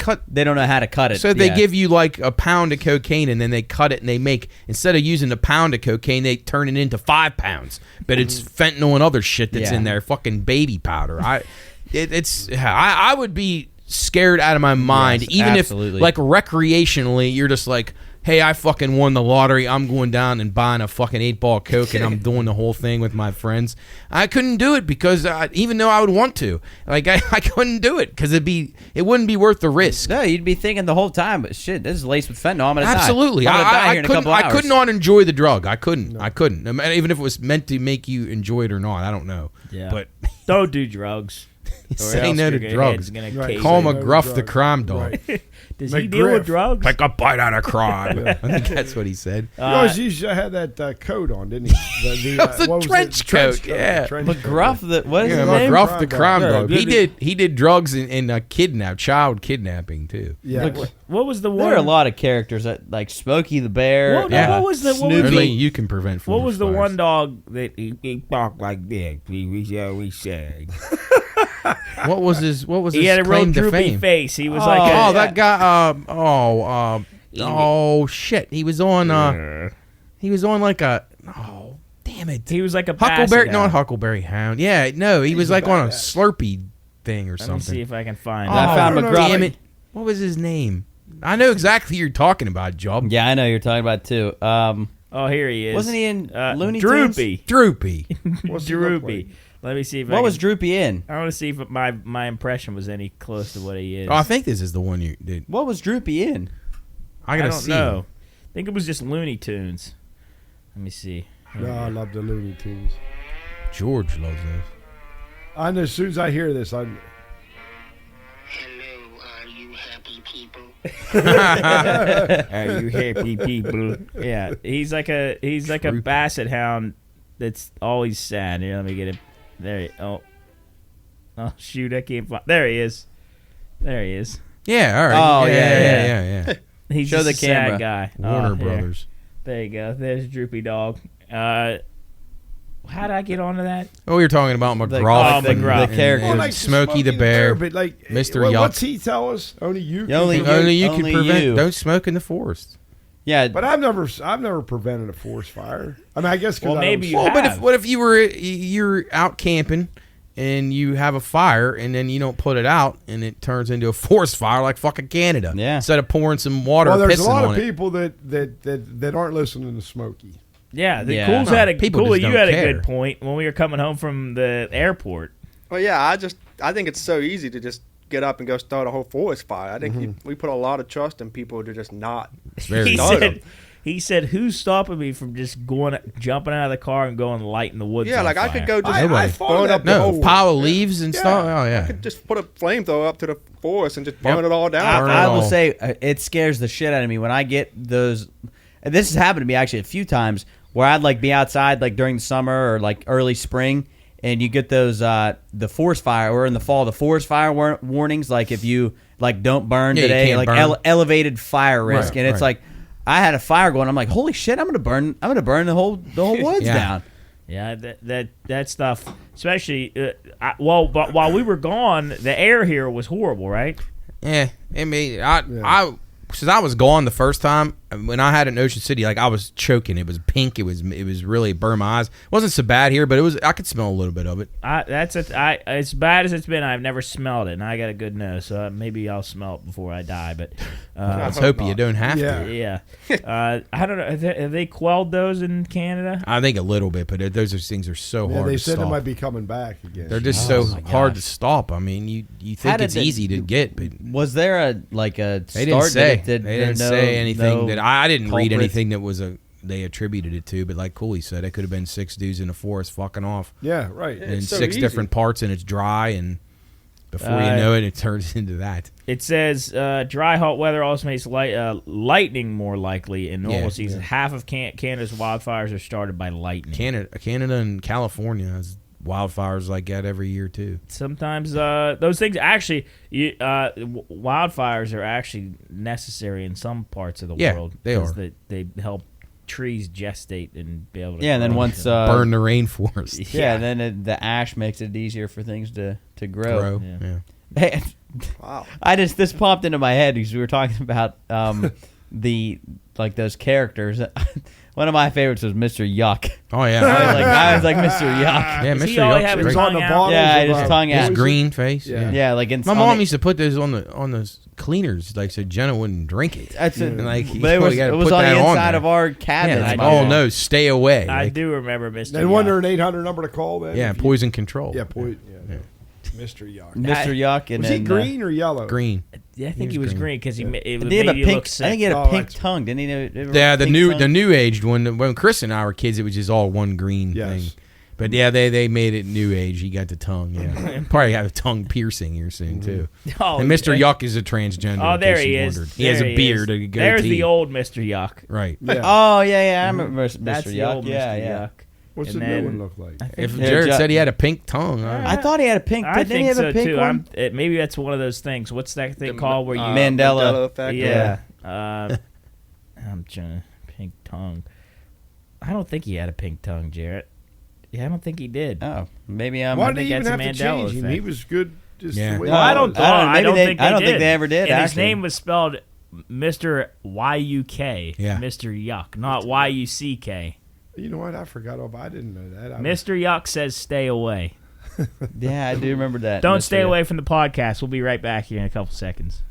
don't know how to cut it. So they Yeah. give you like a pound of cocaine, and then they cut it, and they make, instead of using a pound of cocaine, they turn it into 5 pounds. But it's fentanyl and other shit that's Yeah. in there, fucking baby powder. I would be scared out of my mind, Yes, even absolutely. if like recreationally, you're just like, hey, I fucking won the lottery. I'm going down and buying a fucking 8-ball Coke, and I'm doing the whole thing with my friends. I couldn't do it because even though I would want to, like I couldn't do it because it wouldn't be worth the risk. No, you'd be thinking the whole time, but shit, this is laced with fentanyl. I'm gonna Absolutely, die. I'm gonna die I here in a couldn't. couple hours. I could not enjoy the drug. I couldn't. I couldn't. I mean, even if it was meant to make you enjoy it or not, I don't know. Yeah. But don't do drugs. Or say else no to your drugs. head's gonna Right. cave Call in. McGruff the crime dog. Right. Does he deal with McGriff. drugs? Take a bite out of crime. I think that's what he said. He always used to have that coat on, didn't he? That was a what was trench it? coat, yeah. Trench coat. McGruff, what is Yeah, his name? McGruff the crime Yeah, dog. good. He did drugs and child kidnapping too. Yeah. What was the one? There are a lot of characters that like Smokey the Bear. Well, no, Yeah. what was the Only you can prevent. what was the forest one fires. dog that he talked like this? We said What was his? he had a real claim to droopy fame? face. He was like Oh, that guy. Oh shit! He was on. He was on like a. Oh damn it! He was like a Huckleberry, basset not hound. Huckleberry Hound. Yeah, no, he was like on a badass. Slurpee thing or Let me something. see if I can find. Oh, I found no, no, McGruff. damn it! What was his name? I know exactly who you're talking about, Job. Yeah, I know you're talking about too. Oh, here he is. Wasn't he in Looney Tunes? Droopy? Droopy. What's he look Droopy. like? Let me see if I What can, was Droopy in? I want to see if my impression was any close to what he is. Oh, I think this is the one you did. What was Droopy in? I I gotta don't see. know. I think it was just Looney Tunes. Let me see. No, I love the Looney Tunes. George loves those. I know as soon as I hear this, I Hello, are you happy people? Are you happy people? Yeah, he's like a basset hound that's always sad. Here, let me get him. There. Oh shoot! I can't find. There he is. There he is. Yeah, all right. Oh, yeah. He's Show just the a sad camera. guy. Warner Here. Brothers. There you go. There's Droopy Dog. How did I get onto that? Oh, you're talking about The- McGruff, the and, McGruff. and- The character. and Well, like Smokey the Bear. but like Mr. well, Yuck. what's he tell us? Only you. Yeah, only can you- Only you Only can prevent. you. Don't smoke in the forest. Yeah, But I've never prevented a forest fire. I mean, I guess because Well, maybe you Well, but have. what if you're out camping and you have a fire and then you don't put it out and it turns into a forest fire like fucking Canada? Yeah. Instead of pouring some water, well, or there's a pissing lot on of it. people that aren't listening to Smokey. Yeah, the Yeah. Cool's No, had a people Cooley. just You don't had care. a good point when we were coming home from the airport. Well, yeah, I think it's so easy to just get up and go start a whole forest fire. I think we put a lot of trust in people to just not. Very He start said, 'em. he said, "Who's stopping me from just jumping out of the car and going lighting the woods?" Yeah, on like I fire? could go just I thought burn of up that the No, whole. pile of leaves and stuff. Oh I yeah. could just put a flamethrower up to the forest and just burn Yep. it all down. Burn it I will all. say it scares the shit out of me when I get those. And this has happened to me actually a few times where I'd like be outside like during the summer or like early spring, and you get those the forest fire or in the fall the forest fire warnings like if you like don't burn Yeah, you today can't like burn. elevated fire risk, Right, and it's right. like I had a fire going. I'm like, holy shit, I'm gonna burn the whole woods Yeah. down. Yeah, that stuff, especially while we were gone, the air here was horrible, right? Yeah, I mean, I since I was gone the first time when I had it in Ocean City, like I was choking. It was pink. It was really burned my eyes. It wasn't so bad here, but it was. I could smell a little bit of it. As bad as it's been, I've never smelled it, and I got a good nose, so maybe I'll smell it before I die. But Let's hope you don't have Yeah. to. yeah, I don't know. Have they quelled those in Canada? I think a little bit, but those things are so Yeah, hard they to said stop. they might be coming back again. They're just so my hard to gosh. stop. I mean, you How think did it's they- easy to get, but Was there a they start didn't say. that it They didn't say anything that I didn't read culprits? anything that was they attributed it to. But like Cooley said, it could have been 6 dudes in the forest fucking off Yeah, right. Yeah. in It's so 6 easy. different parts, and it's dry, and before you know it, it turns into that. It says dry, hot weather also makes lightning more likely in normal Yeah. seasons. Half of Canada's wildfires are started by lightning. Canada and California has wildfires like that every year too. Sometimes those things actually, wildfires are actually necessary in some parts of the Yeah, world. they 'cause are. They help trees gestate and be able to. Yeah, and then grow. once Burn the rainforest. yeah, and then the ash makes it easier for things to grow. Grow. Yeah. Yeah. Hey, Wow. this popped into my head because we were talking about the like those characters. One of my favorites was Mr. Yuck. Oh yeah. I was like Mr. Yuck. Yeah, Does he Mr. always Yuck's have It his was great. on the tongue out? bottles. Yeah, of, his tongue His out. green face. Yeah. Yeah, like in My mom used to put those on the cleaners, like so Jenna wouldn't drink it. That's it. And, like, But it was, you gotta it was put on the that on inside there. of our Yeah, cabinet. like, my oh mom. no, stay away. I Like, do remember Mr. Then Yuck. wasn't there an 800 number to call then? yeah, If you- poison control. Yeah, Mr. Yuck. Mr. Yuck, and Was he then green or yellow? Green. Yeah, I think He he was was green. green because he it Did made he have a you pink? look I sick. think he had a Oh, pink that's- tongue, didn't he? Yeah, the Pink new tongue? age when Chris and I were kids, it was just all one green Yes. thing. But yeah, they made it new age. He got the tongue. Yeah, probably have a tongue piercing here soon too. Oh, And Mr. yeah. Yuck is a transgender. Oh, in there case he you is. wondered. He has There a beard, is. a goatee. There's the old Mr. Yuck. Right. Yeah. Oh yeah, I remember Mr. That's the Yuck. old Yeah, Mr. yeah. Yuck. What's And the then- new one look like? If Yeah, Jarrett Ju- said he had a pink tongue, I thought he had a pink. I Didn't he think have so a pink too. one? Maybe that's one of those things. What's that thing called where you? Mandela effect. yeah. I'm trying to pink tongue. I don't think he had a pink tongue, Jarrett. Yeah, I don't think he did. Oh, maybe I'm. Why I did he think even have that's to a Mandela change him? effect. He was good. Just Yeah. the way Well, he I don't. was. I don't maybe think they- they I don't think did. they ever did, And his actually. name was spelled Mr. YUK. Yeah. Mr. Yuck, not YUCK. You know what? I forgot all. I didn't know that. Mr. Yuck says stay away. Yeah, I do remember that. Don't Mr. stay away from the podcast. We'll be right back here in a couple seconds.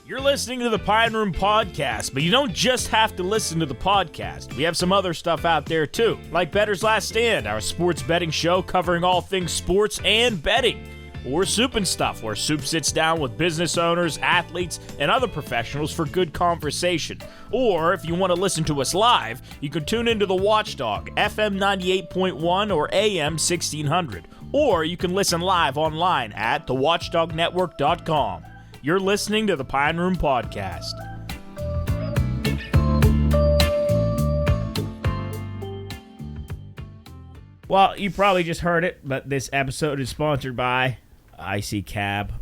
You're listening to the Pine Room Podcast, but you don't just have to listen to the podcast. We have some other stuff out there, too, like Bettor's Last Stand, our sports betting show covering all things sports and betting. Or Soup and Stuff, where Soup sits down with business owners, athletes, and other professionals for good conversation. Or, if you want to listen to us live, you can tune into the Watchdog, FM 98.1 or AM 1600. Or you can listen live online at thewatchdognetwork.com. You're listening to the Pine Room Podcast. Well, you probably just heard it, but this episode is sponsored by IC Cab.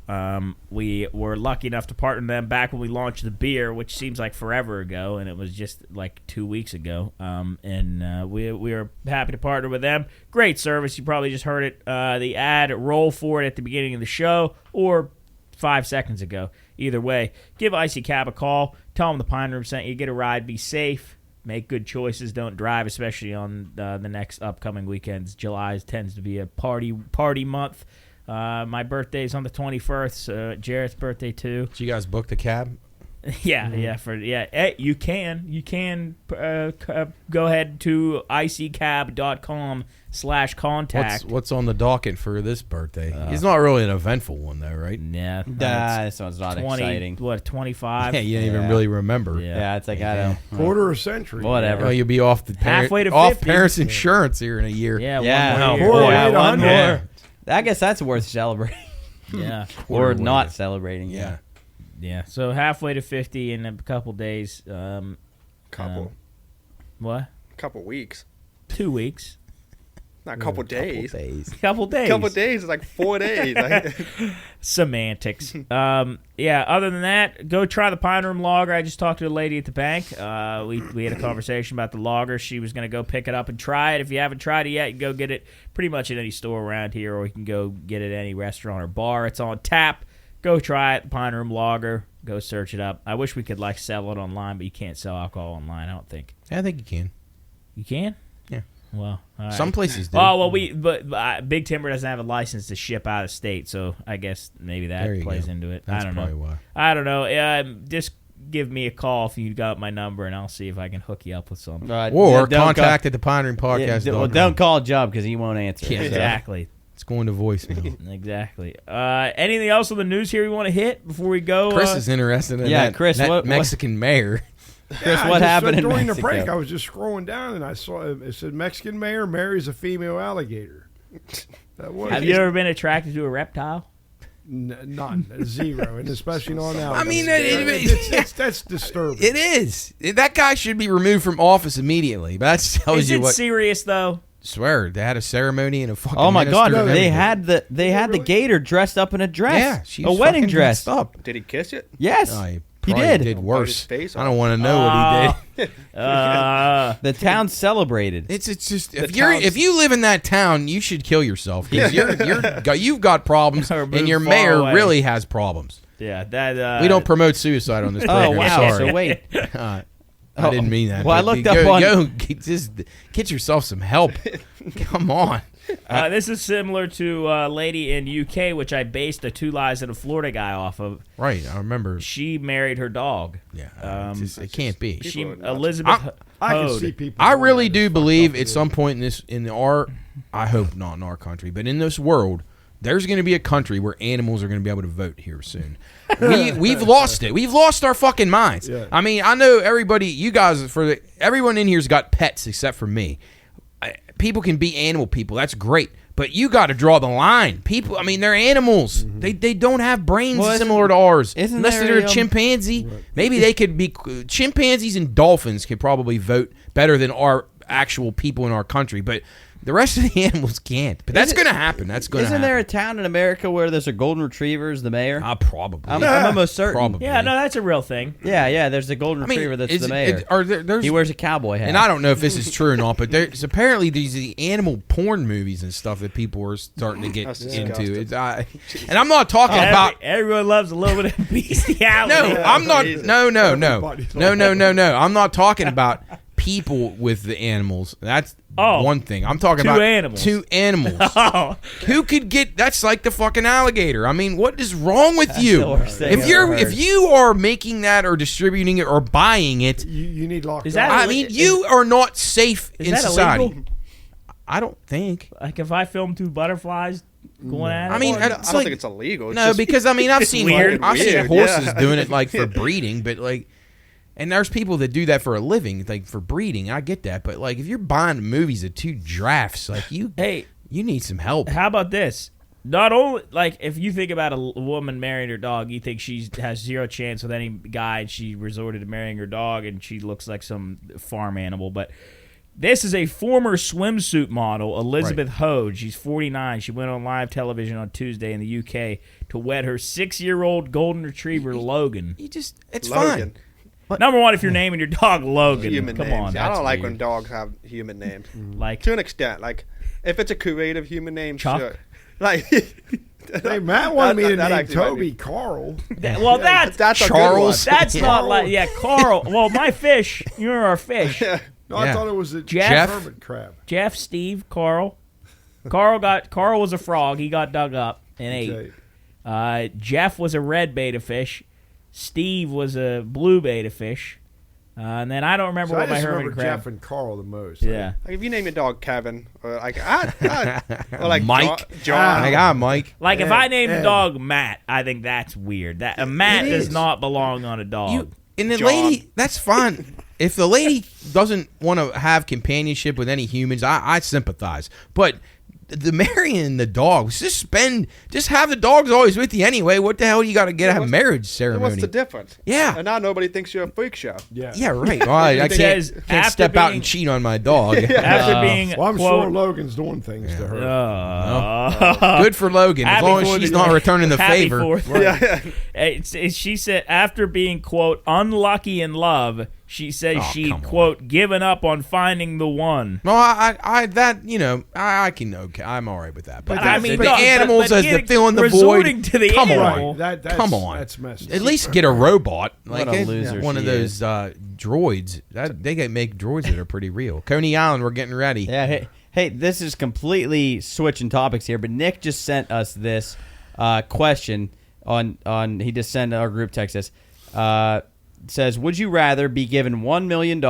We were lucky enough to partner with them back when we launched the beer, which seems like forever ago, and it was just like 2 weeks ago. We are happy to partner with them. Great service. You probably just heard it. The ad roll for it at the beginning of the show or 5 seconds ago. Either way, give IC Cab a call. Tell them the Pine Room sent you. Get a ride. Be safe. Make good choices. Don't drive, especially on the next upcoming weekends. July tends to be a party month. My birthday's on the 21st. Jarrett's birthday too. Did you guys book the cab? Yeah. Hey, you can go ahead to iccab.com/contact. What's on the docket for this birthday? It's not really an eventful one though, right? Yeah, This one's not 20, exciting. What, 25? Yeah, you didn't even really remember. Yeah, it's like, I don't. quarter of a century. Whatever. Oh, you'll be off the Halfway to off 50. parents' insurance here in a year. Yeah, Yeah. one Oh, more boy. year. Yeah, one Yeah. more. I guess that's worth celebrating. Yeah. Or not celebrating. Yeah. Yeah, so halfway to 50 in a couple days. What? Couple weeks. 2 weeks. Not a couple days. Couple days. Couple days is like 4 days. Semantics. Yeah, other than that, go try the Pine Room Lager. I just talked to a lady at the bank. We had a conversation about the lager. She was going to go pick it up and try it. If you haven't tried it yet, you can go get it pretty much at any store around here, or you can go get it at any restaurant or bar. It's on tap. Go try it, Pine Room Lager. Go search it up. I wish we could sell it online, but you can't sell alcohol online, I don't think. I think you can. You can? Yeah. Well, all right. Some places do. Oh, well, but Big Timber doesn't have a license to ship out of state, so I guess maybe that plays into it. That's I don't know. why. I don't know. Just give me a call if you got my number, and I'll see if I can hook you up with something. Or contact at the Pine Room Podcast. Well, don't call Job because he won't answer. Yeah, exactly. It's going to voicemail. Exactly. Anything else on the news here we want to hit before we go? Chris is interested in that, Chris, that what Mexican mayor. Chris, what happened in during Mexico? the break? I was just scrolling down and I saw it said Mexican mayor marries a female alligator. Have you ever been attracted to a reptile? None, zero, and especially not now. I mean, that's disturbing. It is. That guy should be removed from office immediately. But that tells Is you it what. serious though? Swear, they had a ceremony and a fucking. Oh my God! minister and They everything. had the gator dressed up in a dress. Yeah, she a was wedding fucking dress. dressed up. Did he kiss it? Yes, Oh, he probably did. worse. His face I don't want to know what he did. The town celebrated. It's just if you live in that town, you should kill yourself because you've got problems Or and move your far mayor away. really has problems. Yeah, that. We don't promote suicide on this program. Oh wow! Sorry. So wait. I didn't mean that. Well, I but looked up on. just get yourself some help. Come on. This is similar to a lady in UK, which I based the Two Lies and a Florida guy off of. Right, I remember. She married her dog. Yeah, it can't be. She Elizabeth. I can Hode. see people. I doing really that. do It's believe fucked at up. some point I hope not in our country, but in this world, there's going to be a country where animals are going to be able to vote here soon. We've lost it. We've lost our fucking minds. Yeah. I mean, I know everybody, you guys, everyone in here's got pets except for me. People can be animal people. That's great. But you got to draw the line. People, I mean, they're animals. Mm-hmm. They don't have brains Well, similar to ours. isn't Unless there they're a a, chimpanzee. Maybe they could be. Chimpanzees and dolphins could probably vote better than our actual people in our country. But The rest of the animals can't. But that's going to happen. That's going to happen. Isn't there a town in America where there's a golden retriever as the mayor? Probably. I'm almost certain. Probably. Yeah, no, that's a real thing. Yeah. There's a golden retriever that's the mayor. He wears a cowboy hat. And I don't know if this is true or not, but there's apparently these animal porn movies and stuff that people are starting to get into. And I'm not talking about. Everyone loves a little bit of bestiality. No, I'm not. No. I'm not talking about people with the animals. That's one thing. I'm talking about two animals. Oh. Who could get? That's like the fucking alligator. I mean, what is wrong with you? If you are making that or distributing it or buying it, you need lockdown. I mean, you are not safe in society. Illegal? I don't think. Like if I film two butterflies going at it. I mean, I don't think it's illegal. Because I mean, I've seen horses Yeah. doing it like for breeding, but like. And there's people that do that for a living, like for breeding. I get that, but like if you're buying movies at 2 drafts, like you need some help. How about this? Not only like if you think about a woman marrying her dog, you think she has zero chance with any guy, and she resorted to marrying her dog, and she looks like some farm animal. But this is a former swimsuit model, Elizabeth Hoge. She's 49. She went on live television on Tuesday in the UK to wed her 6-year-old golden retriever Logan. It's Logan. fine. Number one, if you're naming your dog Logan, Human come names. on. I don't like weird. when dogs have human names. Like To an extent. Like, if it's a creative human name, Chuck? sure. Like, Hey, Matt wanted me to that name actually might Toby be- Carl. well, that's that's a Charles. good one. That's not like Carl. Well, my fish. You're our fish. No, I Yeah. thought it was a Jeff? hermit crab. Jeff, Steve, Carl. Carl was a frog. He got dug up and ate. Okay. Jeff was a red betta fish. Steve was a blue betta fish. And then I don't remember So what I my just hermit remember crab. Jeff and Carl the most. Yeah. Like, if you name your dog Kevin, or like, or like Mike. John. I got Mike. Like if I named Ed. the dog Matt, I think that's weird. That a Matt It does is. not belong on a dog. And the John. lady, that's fine. If the lady doesn't want to have companionship with any humans, I sympathize. But the marrying the dogs, just have the dogs always with you anyway. What the hell you got to get a marriage ceremony? What's the difference? Yeah. And now nobody thinks you're a freak show. Yeah. Yeah, right. Well, I Because can't after step out being- and cheat on my dog. After being Well, I'm quote, sure Logan's doing things to her. Good for Logan, as Happy long as 4th she's of not July. returning the Happy favor. 4th. She said after being, quote, unlucky in love, she says she, come on. quote, given up on finding the one. No, I that I can okay. I'm all right with that. But I mean, the no, animals but as the getting- fill in the resorting void. to the Come animal. on, That's, come on. That's messed At least get a robot like a loser one of she those droids. They can make droids that are pretty real. Coney Island, we're getting ready. Yeah, hey, this is completely switching topics here, but Nick just sent us this question on he just sent our group text us. Says, would you rather be given $1 million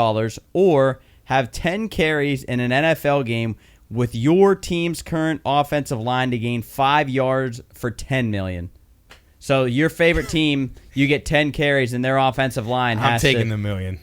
or have 10 carries in an NFL game with your team's current offensive line to gain 5 yards for $10 million? So your favorite team, you get 10 carries and their offensive line I'm has taking to... the $1 million.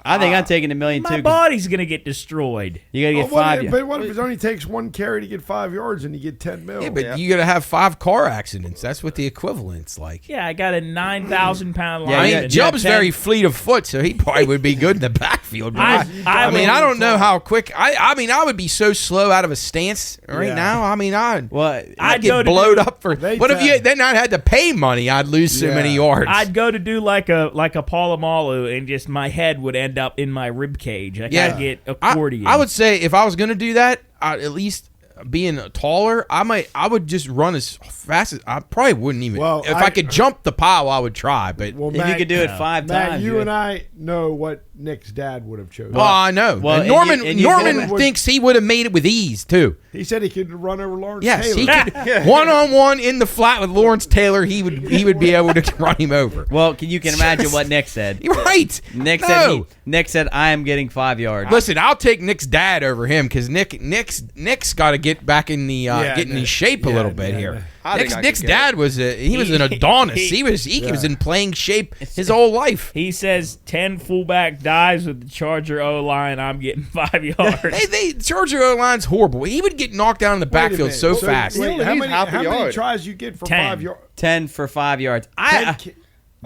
I think I'm taking $1 million too. My 'cause body's going to get destroyed. You got to get Well, 5 but what if it only takes 1 carry to get 5 yards and you get 10 mil? Yeah, but you got to have 5 car accidents. That's what the equivalent's like. Yeah, I got a 9,000-pound line. Yeah, I mean, yeah, Jubb's 10 very fleet of foot, so he probably would be good in the backfield. But I mean, would- I don't know how quick. I mean, I would be so slow out of a stance right Yeah. now. I mean, I'd I'd get go to blowed do- up for. They What if tell- then I had to pay money? I'd lose so Yeah. many yards. I'd go to do like a Palomalu, and just my head would end up in my rib cage. Like Yeah. I'd get accordion. I would say if I was going to do that, at least being taller, I would just run as fast as I probably wouldn't even. Well, if I could jump the pile, I would try. But Well, If you Matt, could do it 5 Matt, times. you would. and I know what Nick's dad would have chosen. well, I know. well, And and Norman you- and you Norman would- thinks he would have made it with ease too. He said he could run over Lawrence Yes, Taylor. he could. One on one in the flat with Lawrence Taylor, he would be able to run him over. Well, you can imagine what Nick said. You're right. Nick No. said I am getting 5 yards. Listen, I'll take Nick's dad over him because Nick's got to get back in the getting in shape a little bit here. I think I could Nick's get dad was an Adonis. He was in playing shape his whole life. He says 10 fullback dives with the Charger O-line. I'm getting 5 yards. They Georgia O-line's horrible. He would get knocked down in the Wait a backfield minute. so fast. He only how needs many, half a how many yard. tries you get for 10. 5 yards? 10 for 5 yards. You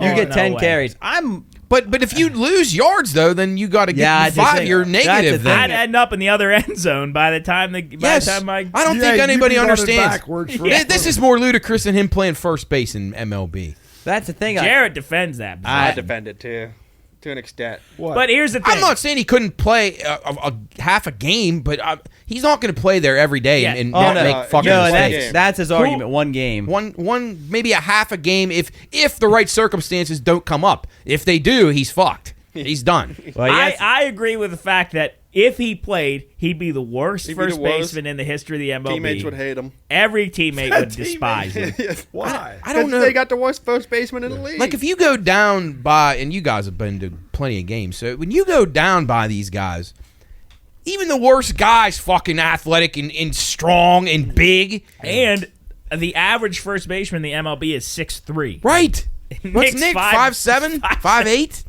You get no 10 way. carries. But if you lose yards though, then you got to get 5. You're negative. I'd end up in the other end zone by the time I don't think anybody understands. This is more ludicrous than him playing first base in MLB. That's the thing. Jarrett defends that. I defend it too, to an extent. What? But here's the thing. I'm not saying he couldn't play a half a game, but he's not going to play there every day and not make fucking mistakes. That's his argument. One game. One, maybe a half a game if the right circumstances don't come up. If they do, he's fucked. He's done. Well, I agree with the fact that if he played, he'd be the worst first baseman in the history of the MLB. Teammates would hate him. Every teammate would despise him. Why? I don't know. They got the worst first baseman in the league. Like if you go down by, and you guys have been to plenty of games, so when you go down by these guys, even the worst guys fucking athletic and strong and big. And the average first baseman in the MLB is 6'3". Right. What's Nick? 5'7"? 5'8"?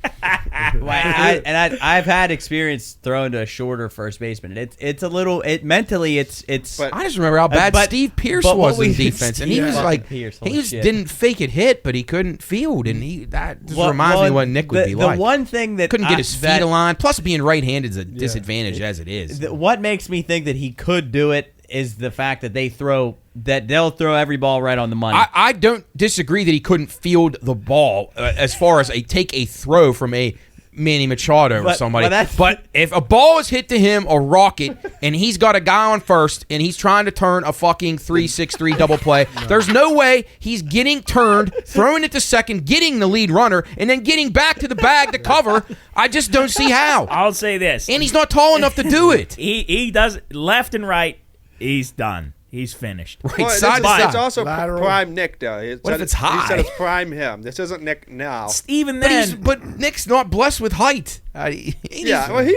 I've had experience throwing to a shorter first baseman. It's a little mentally it's. But I just remember how bad Steve Pierce was in defense, and he was like Pierce, he just didn't fake it hit, but he couldn't field, and that just reminds me of what Nick would be like. The one thing that couldn't get his feet aligned. Plus, being right-handed is a disadvantage as it is. What makes me think that he could do it is the fact that they'll throw every ball right on the money. I don't disagree that he couldn't field the ball as far as take a throw from a Manny Machado or somebody. But if a ball is hit to him, a rocket, and he's got a guy on first, and he's trying to turn a fucking 3-6-3 double play, there's no way he's getting turned, throwing it to second, getting the lead runner, and then getting back to the bag to cover. I just don't see how. I'll say this. And he's not tall enough to do it. He does left and right. He's done. He's finished. Right, side to side. It's also Lateral. prime Nick, though. What if it's high? He said it's prime him. This isn't Nick now. Even then, But Nick's not blessed with height. Well, he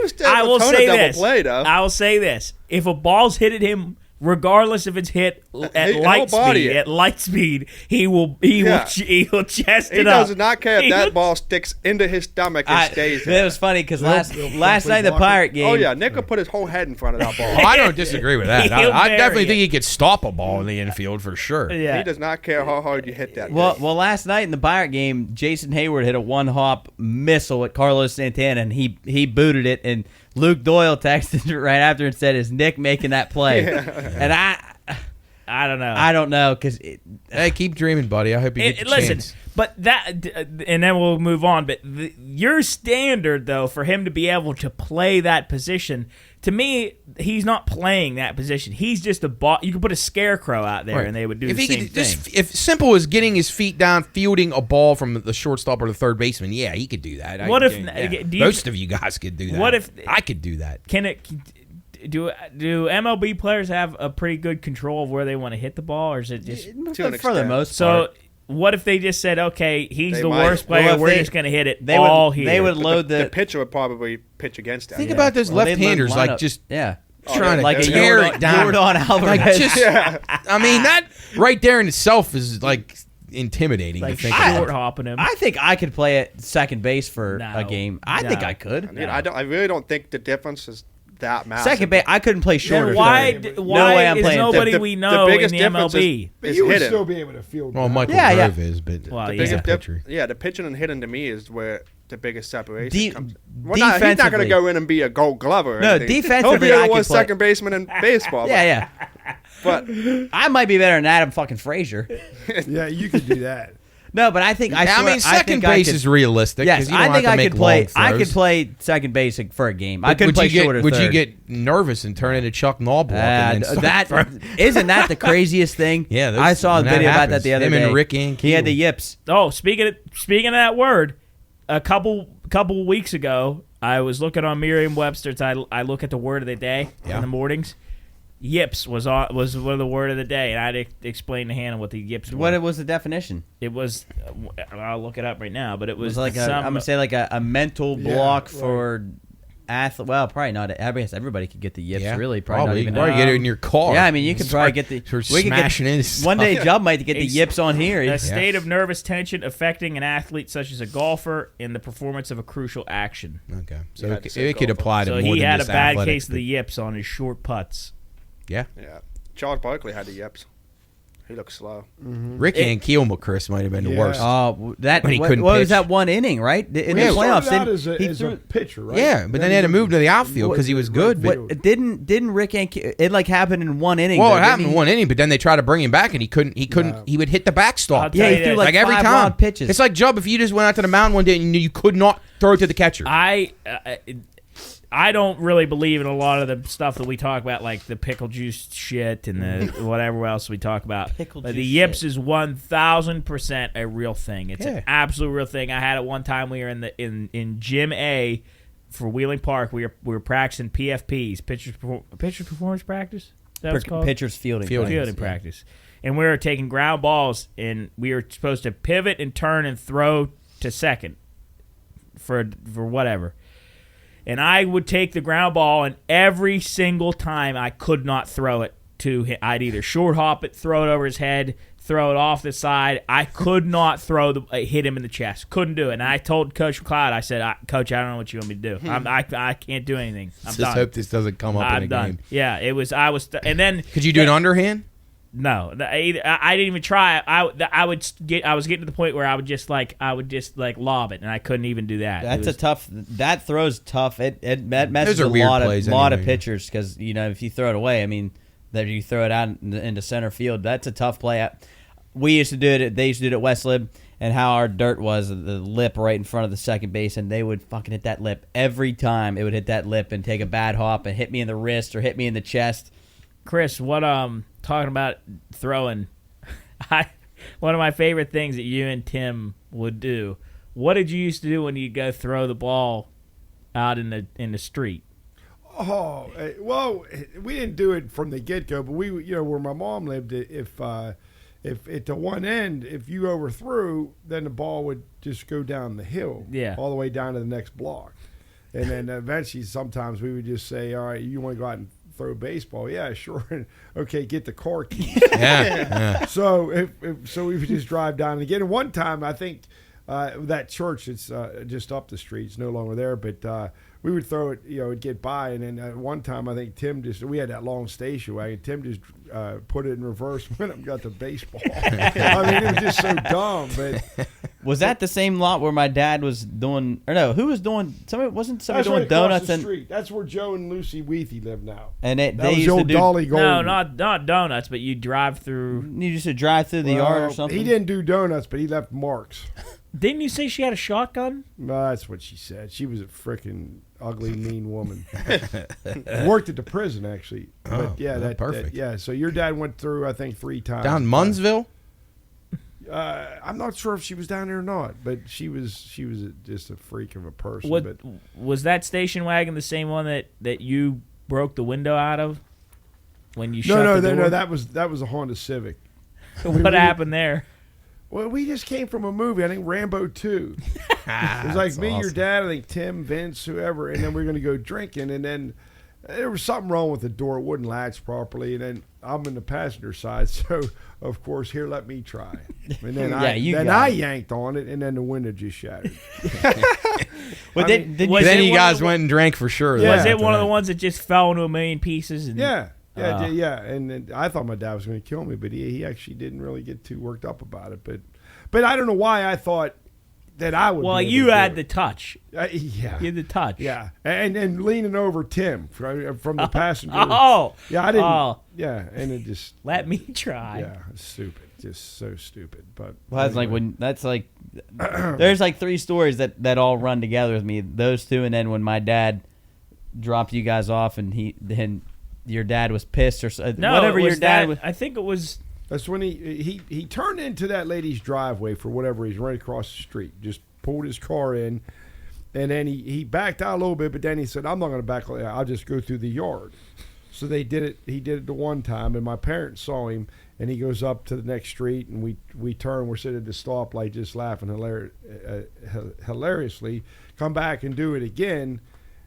was still I will a ton say of double this. play, though. I will say this: if a ball's hit at him, regardless if it's hit at light speed, he will chest He it up. does not care if that ball sticks into his stomach and stays there. It was funny because last night in the Pirate game. Oh, yeah. Nick will put his whole head in front of that ball. I don't disagree with that. He'll I bury definitely it. think he could stop a ball in the infield for sure. Yeah. He does not care how hard you hit that Well, thing. last night in the Pirate game, Jason Hayward hit a one-hop missile at Carlos Santana, and he booted it. And Luke Doyle texted right after and said, "Is Nick making that play?" And I don't know. I don't know because Hey, keep dreaming, buddy. I hope you get the listen, chance. but that, and then we'll move on. But your standard, though, for him to be able to play that position, to me, he's not playing that position. He's just a ball. You could put a scarecrow out there, Right. and they would do if the he same could, thing. if simple as getting his feet down, fielding a ball from the shortstop or the third baseman, yeah, he could do that. Most of you guys could do that. What if I could do that? Can it? Do MLB players have a pretty good control of where they want to hit the ball, or is it just To an for the extent. most so? part. What if they just said, "Okay, he's They the might. worst player. Well, if we're they- just going to hit it They all would here." they would load The pitcher would probably pitch against that. Think about those well, they'd left-handers, line like up- just yeah. trying to Like a tear Yordan it down. Alvarez. Like just, I mean, that right there in itself is like intimidating like to think short about. hopping him. I think I could play at second base for No. a game. I think No. I could. I mean, I really don't think the difference is that massive. Second base, I couldn't play shorter. Then why? third. Why way I'm is playing. nobody The- we the know in biggest the difference MLB? But is you would hitting. still be able to field. Well, that. Michael Yeah, yeah. Grove is, but Well, the yeah. biggest pitcher. The pitching and hitting to me is where the biggest separation De- comes. Well, he's not going to defensively. go in and be a Gold Glover. Or No, anything. defensively, he'll I be the could worst play. second baseman in baseball. Yeah, But yeah. I might be better than Adam fucking Frazier. Yeah, you could do that. No, but I think I mean, second base is realistic. 'cause Yes, you don't I have think to I make could play. long I could throws. play second base for a game. I But couldn't play would you shorter. get, would you third. get nervous and turn into Chuck Knoblauch? And then start that throwing? isn't that the craziest thing? Yeah, I saw a when that video about happens, that the other him day. and Rick Ankiel. He had the yips. Oh, speaking of that word, a couple weeks ago, I was looking on Merriam-Webster's. I look at the word of the day in the mornings. Yips was one of the word of the day, and I'd explain to Hannah what the yips were. What was the definition? It was, I'll look it up right now, but it It was was like some, I'm gonna say like a mental block for athlete. Well, probably not. I guess everybody could get the yips. Yeah, Really, probably not even. Probably get it in your car. Yeah, I mean, you could probably get the. Start we could get- smashing into One day, stuff. Jubb might get the It's- yips on here. a state of nervous tension affecting an athlete such as a golfer in the performance of a crucial action. Okay, so You had it, to say it could golfer. apply to So more he than had a just bad athletics, case of the yips on his short putts. Yeah. yeah, Charles Barkley had the yips. He looks slow. Ricky and Kielma might have been the Yeah. worst. That When he what couldn't was pitch. that one inning, right? In He the started playoffs, out as he a threw. pitcher, right? Yeah, but then they had to move to the outfield because he was good. But, What- Didn't Rick Ankiel? It like happened in one inning. well, though, it didn't happened he? in one inning, but then they tried to bring him back, and he couldn't. No. He would hit the backstop. I'll Yeah, tell he you threw this. like every five time. wild pitches. It's like Jubb if you just went out to the mound one day and you knew you could not throw it to the catcher. I don't really believe in a lot of the stuff that we talk about, like the pickle juice shit and the whatever else we talk about. Pickle But juice the yips shit. is 1,000% a real thing. It's Yeah. an absolute real thing. I had it one time. We were in Gym A for Wheeling Park. We were practicing PFPs, pitchers performance practice. Is that what it's called? Pitcher's fielding. Fielding practice. And we were taking ground balls, and we were supposed to pivot and turn and throw to second for whatever. And I would take the ground ball, and every single time I could not throw it to him. I'd either short hop it, throw it over his head, throw it off the side. I could not hit him in the chest. Couldn't do it. And I told Coach McLeod, I said, Coach, I don't know what you want me to do. I can't do anything. I'm Just done. hope this doesn't come up in I'm a done. game. Yeah, it was. And then Could you do an underhand? no, I didn't even try. I was getting to the point where I would just lob it, and I couldn't even do that. That's a tough. That throw's tough. That messes Those are a weird lot plays of anyway. pitchers because if you throw it away, I mean, that you throw it out into center field, that's a tough play. We used to do it. They used to do it at West Lib, and how our dirt was the lip right in front of the second base, and they would fucking hit that lip every time. It would hit that lip and take a bad hop and hit me in the wrist or hit me in the chest. Chris, what talking about throwing? One of my favorite things that you and Tim would do. What did you used to do when you go throw the ball out in the street? Oh, well, we didn't do it from the get-go, but we, where my mom lived, if at the one end, if you overthrew, then the ball would just go down the hill, all the way down to the next block. And then eventually, sometimes we would just say, all right, you want to go out and throw baseball? Yeah, sure. Okay, get the car keys. Yeah. So so we would just drive down. And again, and one time, I think that church, it's just up the street. It's no longer there, but we would throw it, it'd get by. And then at one time, I think we had that long station wagon. Tim just put it in reverse, went up and got the baseball. I mean, it was just so dumb. But Was that the same lot where my dad was doing, or no, who was doing, somebody that's doing right across donuts the and street. That's where Joe and Lucy Weethy live now. and That they was used the to old do, Dolly Gold. No, not donuts, but you drive through. you used to drive through the yard or something? He didn't do donuts, but he left marks. Didn't you say she had a shotgun? No, that's what she said. She was a freaking ugly, mean woman. Worked at the prison, actually. Oh, But yeah, perfect. yeah, so your dad went through, I think, 3 times. Down Munsville? I'm not sure if she was down there or not, but she was just a freak of a person. What But was that station wagon? The same one that you broke the window out of when you shut the door? no, that was a Honda Civic. What happened there? Well, we just came from a movie, I think Rambo 2. It was like me, your dad, I think Tim, Vince, whoever, and then we were going to go drinking, and then there was something wrong with the door. It wouldn't latch properly, and then I'm in the passenger side, so, of course, here, let me try. And then I yanked on it, and then the window just shattered. Well, did you was Then it you one of guys the- went and drank for sure. Yeah. Was it after one of the that. ones that just fell into a million pieces? And, Yeah. And then I thought my dad was going to kill me, but he actually didn't really get too worked up about it. But I don't know why I thought that I would. Well, be able you to had do the it. touch. Yeah. You had the touch. Yeah, and leaning over Tim from the passenger. Oh. Yeah, I didn't. Oh. Yeah, and it just. Let me try. Yeah, stupid, just so stupid. But Well, that's like when that's like there's like 3 stories that all run together with me. Those 2, and then when my dad dropped you guys off, and then your dad was pissed or No, whatever it was your dad that- was. I think it was. that's when he turned into that lady's driveway for whatever reason, right across the street. Just pulled his car in, and then he backed out a little bit, but then he said, "I'm not going to back. I'll just go through the yard." So they did it. He did it the one time, and my parents saw him, and he goes up to the next street, and we turn. We're sitting at the stoplight, just laughing hilariously. Come back and do it again.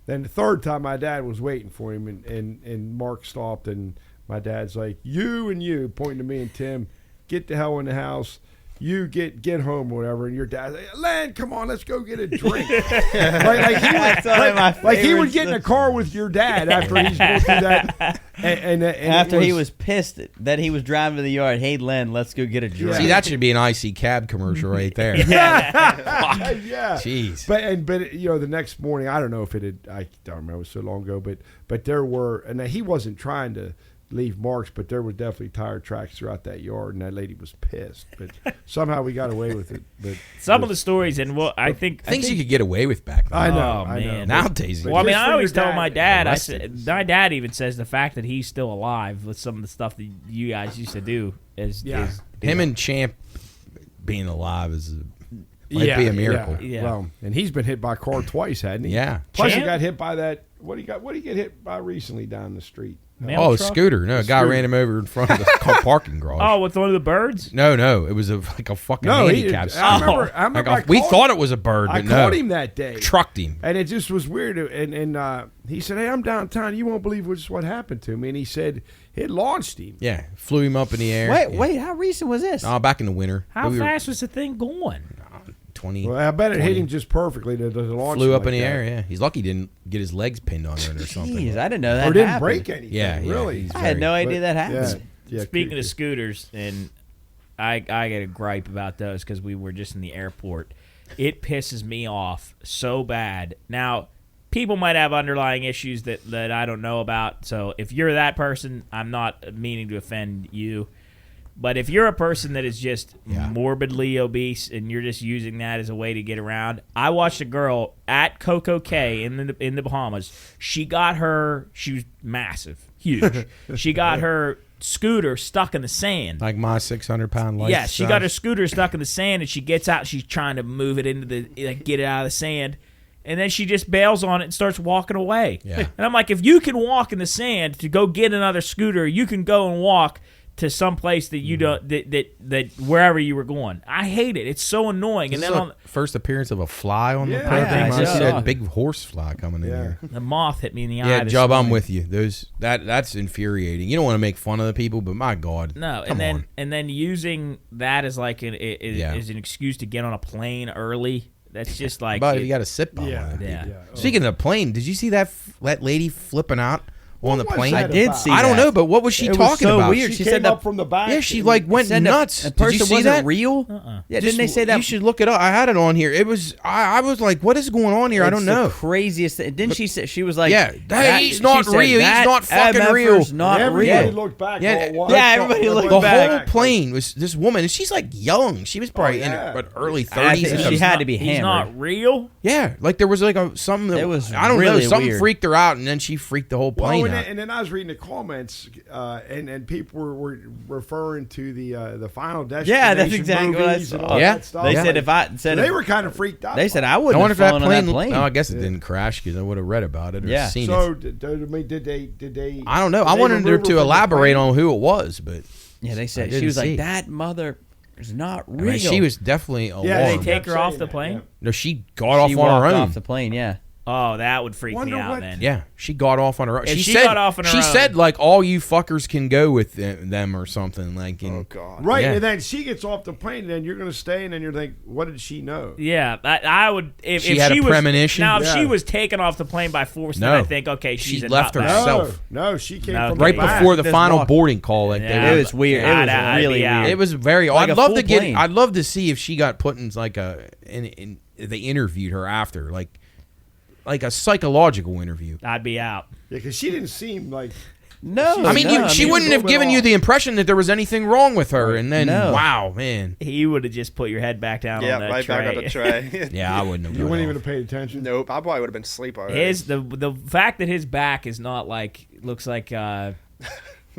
Then the third time, my dad was waiting for him, and Mark stopped, and my dad's like, "You and you," pointing to me and Tim, "get the hell in the house." you get home or whatever, and your dad's like, Len, come on, let's go get a drink. like he would get in a car with your dad after he's going through that. And after he was pissed that he was driving to the yard, hey, Len, let's go get a drink. See, that should be an IC cab commercial right there. yeah. Jeez. But the next morning, I don't know if it had, I don't remember, it was so long ago, but there were, and he wasn't trying to leave marks, but there were definitely tire tracks throughout that yard, and that lady was pissed. But somehow we got away with it. But some of the stories, and I think you could get away with back then. I know. Man. Nowadays, well, I mean, I always tell my dad. arrested. My dad even says the fact that he's still alive with some of the stuff that you guys used to do is him and Champ being alive might be a miracle. Yeah. Well, and he's been hit by a car twice, hadn't he? Yeah. Plus, Champ? he got hit by that. What did he get hit by recently down the street? Mail A truck? scooter. No, a guy ran him over in front of the parking garage. Oh, with one of the birds? No, it was like a fucking handicap. I remember. We thought it was a bird, I but no. caught him that day. Trucked him. And it just was weird. And he said, "Hey, I'm downtown. You won't believe what happened to me." And he said it launched him. Yeah, flew him up in the air. Wait, how recent was this? Back in the winter. How fast was the thing going? 20. Well, I bet it hit him just perfectly to launch. Flew him up like in the that. air. Yeah, he's lucky he didn't get his legs pinned on it or something. Jeez, I didn't know that Or didn't happened. break anything. Yeah, really. he's I had no idea that happened. Yeah. Speaking of scooters, and I get a gripe about those because we were just in the airport. It pisses me off so bad. Now, people might have underlying issues that I don't know about. So if you're that person, I'm not meaning to offend you. But if you're a person that is just morbidly obese and you're just using that as a way to get around, I watched a girl at Coco Cay in the Bahamas. She was massive, huge. She got her scooter stuck in the sand. Like my 600-pound life. Yeah, she got her scooter stuck in the sand, and she gets out. She's trying to move it get it out of the sand. And then she just bails on it and starts walking away. Yeah. And I'm like, if you can walk in the sand to go get another scooter, you can go and walk to some place that you don't that wherever you were going. I hate it. It's so annoying. This And then is first appearance of a fly on the Yeah, program. I I just said saw. big horse fly coming in here. the moth hit me in the eye. Yeah, this Job, I'm morning. with you. That's infuriating. You don't want to make fun of the people, but my God, No, come on. and then using that as like as an excuse to get on a plane early. That's just like But you got to sit by Yeah. one. Yeah. Speaking of the plane, did you see that lady flipping out on the was plane? that I did about? see I don't that. know, but what was she It was talking so about? weird. She She came said up the- from the back. Yeah, she like went Said nuts. The Did you person see wasn't that? real. Yeah, didn't they say that? You should look it up. I had it on here. It was. I was like, what is going on here? I don't It's know. The craziest thing. Didn't she say she was like, Yeah, that- he's not she said, real. He's that not fucking MFer's real. not Everybody real. looked back. Yeah, all at once. yeah, everybody looked The back. whole plane was this woman, and she's like young. She was probably in yeah. her early I 30s. think and she stuff. had to be he's hammered. not real. Yeah, like there was like something that It was I don't really know. Something weird. freaked her out, and then she freaked the whole Well, plane and out. then, and then I was reading the comments, and people were referring to the Final Destination. Yeah, that's exactly what I movies and saw. all Yeah. that stuff. They Yeah. said if I So said they if- were kind of freaked out. they said by I it. I wouldn't wonder have if that fallen on plane. that plane. No, I guess it didn't crash because I would have read about it or Yeah. seen So it. did they? I don't know. did I they wanted her remove to from the elaborate plane? on who it was, but yeah, they I said didn't she was see. like that mother is not I real. mean, she was definitely alarmed. Yeah, Did they they take kept her off saying the that, plane? yeah. No, she got She off on her walked own. off the plane. Yeah. Oh, that would freak me Wonder out what- then. Yeah, she got off on her own. If she said, got off on her she own- said like all you fuckers can go with them or something like. Oh God. Right, Yeah. and then she gets off the plane, and then you're going to stay, and then you're thinking, what did she know? Yeah, I would. If She if had she a was, premonition? Now, if Yeah. she was taken off the plane by force, then No. I think, okay, she's She a left nutbag. herself. No, she came No, from Right the back. before the Just final walk. boarding call, like Yeah. It was weird. It was I'd really be out. weird. it was very. Like I'd a love to full get. plane. I'd love to see if she got put in like in they interviewed her after, like a psychological interview. I'd be out. Yeah, because she didn't seem like. No, I mean, no, she mean, wouldn't a have little given bit you off. the impression that there was anything wrong with her, and then No. wow, man, He would have just put your head back down Yeah, on that right tray. back on the tray. yeah, I wouldn't have. You got wouldn't off. even have paid attention. Nope, I probably would have been asleep already. His the fact that his back is not like looks like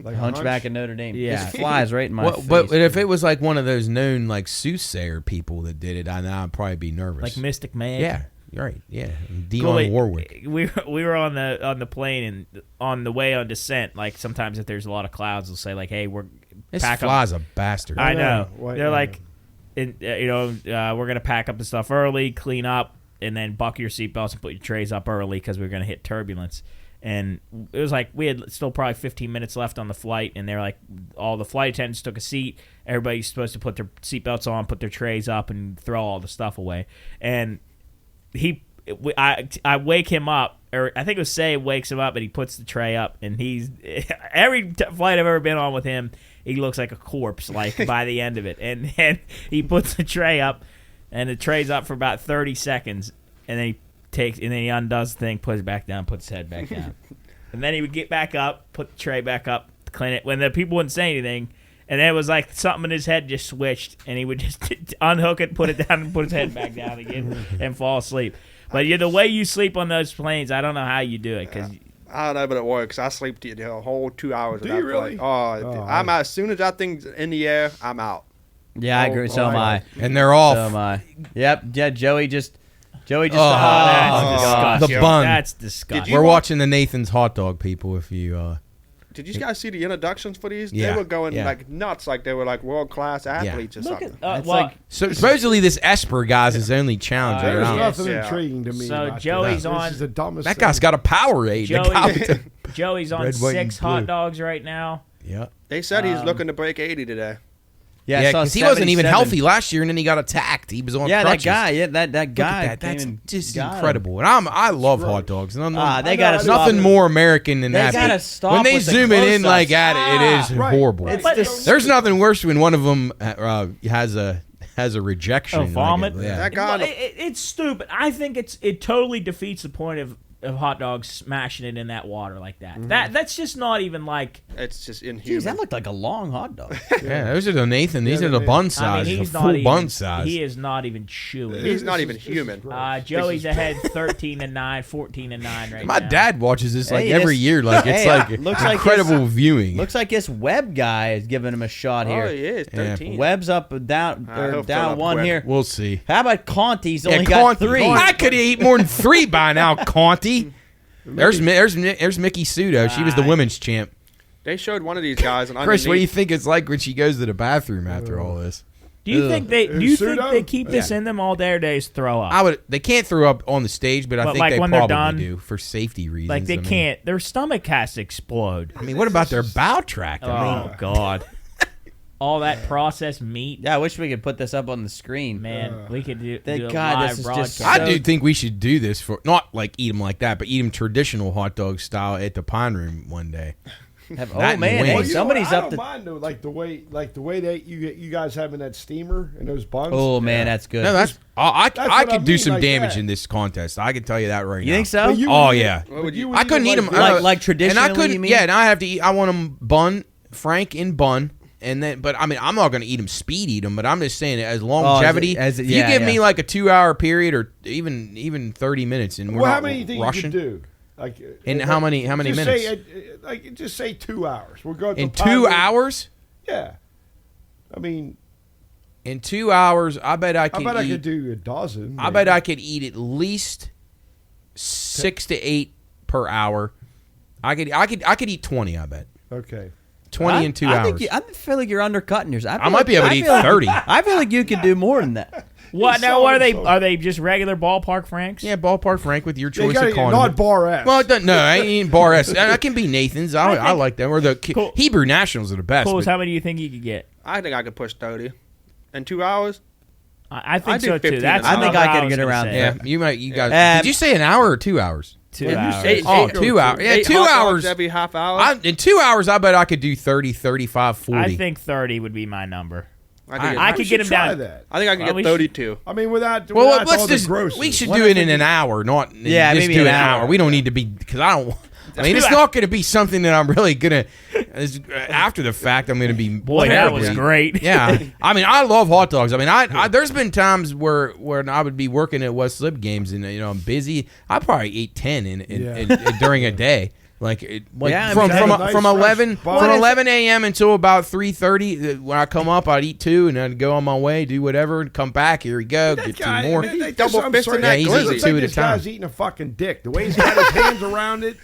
Like a Hunchback hunch. of Notre Dame. Yeah. Just flies right in my Well, face. but if it was like one of those known like soothsayer people that did it, I'd probably be nervous. like Mystic Man. yeah, you're right. Yeah, Dionne Cooley, Warwick. We were on the plane and on the way on descent. Like sometimes if there's a lot of clouds, they'll say like, "Hey, we're This pack up." fly's a bastard. I know. Why- They're like, we're gonna pack up the stuff early, clean up, and then buckle your seatbelts and put your trays up early because we're gonna hit turbulence. And it was like we had still probably 15 minutes left on the flight, and they're like, all the flight attendants took a seat. Everybody's supposed to put their seatbelts on, put their trays up, and throw all the stuff away. And I wake him up, or I think it was Say wakes him up, and he puts the tray up, and he's every flight I've ever been on with him, he looks like a corpse, like by the end of it. And he puts the tray up, and the tray's up for about 30 seconds, and then he undoes the thing, puts it back down, puts his head back down. And then he would get back up, put the tray back up, clean it. When the people wouldn't say anything, and then it was like something in his head just switched, and he would just unhook it, put it down, and put his head back down again, and fall asleep. But the way you sleep on those planes, I don't know how you do it. Cause I don't know, but it works. I sleep the whole 2 hours. Do you really? I'm out. As soon as that thing's in the air, I'm out. Yeah, I agree. So am I. And they're off. So am I. Yep. Yeah, Joey just. That's the bun. That's disgusting. We're watching the Nathan's hot dog, people. If you Did you guys see the introductions for these? Yeah, They were going yeah. like nuts, like they were like world class athletes or Look something. at, It's like so supposedly this Esper guy's his only challenger. There's I don't know. nothing Yeah. intriguing to me. So about Joey's this. on- This is the dumbest That thing. guy's got a Powerade. The guy with the- Joey's on Red, white, and 6 hot blue. dogs right now. yeah. They said he's looking to break 80 today. Yeah, Yeah, because he wasn't even 77. healthy last year, and then he got attacked. He was on Yeah, crutches. that guy. Yeah, that Look guy. at that. That's came and just got him. incredible. And I love hot dogs. And They got to nothing stop. more American than They that. gotta stop when they with the zoom it in close-ups. like at it, it is Right. horrible. It's But- just- There's nothing worse when one of them has a rejection. Oh, like vomit? yeah. That guy. Well, it's stupid. I think it totally defeats the point of hot dogs smashing it in that water like that. That's just not even like. It's just inhuman. Jeez, that looked like a long hot dog. Yeah, those are the Nathan. These Yeah, are the they- bun I size. mean, the he's full not even. bun size. He is not even chewing. He's not This even is human. gross. Joey's ahead 13-9, 14-9 right My now. dad watches this like Hey, every this- year. Like it's hey, like looks like incredible viewing. Looks like this Webb guy is giving him a shot Oh, here. he is. Yeah. 13. Webb's up, down, he'll or fill down up one quick. here. We'll see. How about Conti's only Yeah, got Conti. 3? I could eat more than 3 by now, Conti. There's Mickey Sudo. She was the women's champ. They showed one of these guys. And Chris, what do you underneath- think it's like when she goes to the bathroom after all this? Do you think they Pseudo? keep this in them all day, or they just throw up? I would. They can't throw up on the stage, but I But, think like, they when they're probably done, do for safety reasons. Like they I mean- can't. Their stomach has to explode. I mean, what about their bowel tract? I mean, Oh God! All that processed meat. Yeah, I wish we could put this up on the screen. Man, we could do Thank a God live this is broadcast. just I do think we should do this for not like eat them like that, but eat them traditional hot dog style at the Pine Room one day. Have, That oh and man, wings. hey, Well, You know somebody's what? I up don't to. mind though, like the way that you guys having that steamer and those buns. Oh man, that's good. No, that's I That's I what could I do mean, some like damage that. in this contest. I can tell you that right you now. think so? But you Oh would eat yeah. it- but you would I eat couldn't it eat them Like traditionally, and I couldn't. you mean? Yeah, and I have to eat. I want them bun, Frank in bun. And then, but I mean, I'm not going to eat them, speed eat them. But I'm just saying, as longevity, as it- if you yeah, give yeah. me like a 2-hour period or even 30 minutes, and we're Well, not how many do you rushing. could do? Like, In how many just minutes? Say, just say 2 hours. We'll go In to 2 hours? Yeah, I mean, In 2 hours, I bet I I could bet I eat. could do a dozen. I bet I could eat at least 6 to 8 per hour. I could eat 20. I bet Okay. 20 in 2 I hours. think I feel like you're undercutting yours. I might be able to eat feel like- 30. I feel like you could do more than that. What You now? saw What are it, they? so- Are they just regular ballpark Franks? Yeah, ballpark Frank with your You choice gotta of get not condiment. bar S. Well, no, I ain't eating bar S. I can be Nathan's. I like them. Or the Cool. Hebrew Nationals are the best. Cool. but- How many do you think you could get? I think I could push 30 in 2 hours. I think I do so too. 15 That's I think what I was could get gonna around say. there. yeah, you guys. Um, did you say an hour or 2 hours? 2 hours. Oh, 2 hours. Yeah, 8 2 hot dogs hours. every half hour. In 2 hours, I bet I could do 30, 35, 40. I think 30 would be my number. I could We get should him try down. that. think I can Well, we get should- 32. I mean, without Well, without let's all the just. grosses. We should What do if it we in an did- hour, not Yeah, just maybe do an an hour. hour. We don't need to be because I don't. I mean, it's not going to be something that I'm really gonna. After the fact, I'm going to be. Boy, that was terribly- great. Yeah, I mean, I love hot dogs. I mean, I there's been times where I would be working at West Lib games and I'm busy. I probably ate 10 during a day. Like Yeah, from I mean, from that's a from nice 11 fresh from bun. 11 a.m. until about 3:30. When I come up, I'd eat 2 and then go on my way, do whatever, and come back. Here we go, get 2 more. double fisted that he's glizzy. eating It's 2 like at a this guy's time. eating a fucking dick. The way he's got his hands around it,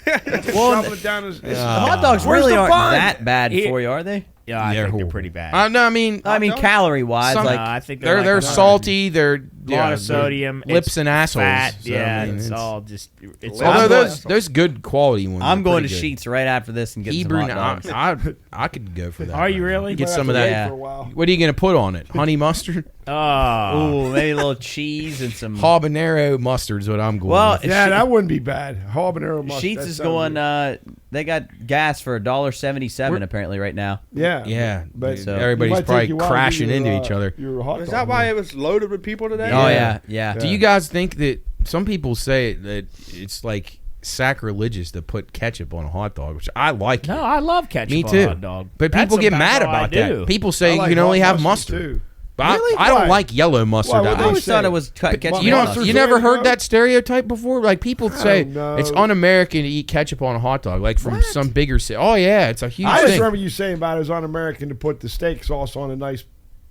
shoving it down his. The hot dogs Where's really the aren't bun? that bad Here- for you, are they? Yeah, I think they're horrible. pretty bad. No, I mean, calorie wise, Some- like I think they're like salty. They're a lot of sodium, lips it's and assholes. fat. So, Yeah, I mean, it's all just. It's Although all those good quality ones. I'm are going to pretty good. Sheets right after this and get Hebrew. some hot dogs. I could go for that. Are you right now. really? Get Might some have of to that. wait for a while. What are you going to put on it? Honey mustard, Oh, Ooh, maybe a little cheese and some. habanero mustard is what I'm going. Well, with. Yeah, that wouldn't be bad. Habanero mustard. Sheets that is sounds going. good. They got gas for $1.77 apparently right now. Yeah. But So- everybody's It might take probably you a while to crashing get your, into each other. Your hot Is dog that why in. it was loaded with people today? Oh Yeah. yeah. Do you guys think that some people say that it's like sacrilegious to put ketchup on a hot dog, which I like. no, I love ketchup Me on too. a hot dog. But That's people get about mad all I about do. that. People say I you like can only hot have mustard. too. But Really? I don't Why? like yellow mustard. Why would I they always say thought it that? was ketchup. You mustard. don't. You the never way to heard go. that stereotype before? Like people say don't know. it's un-American to eat ketchup on a hot dog, like from some bigger city. Oh yeah, it's a huge I just thing. remember you saying about it was un-American to put the steak sauce on a nice.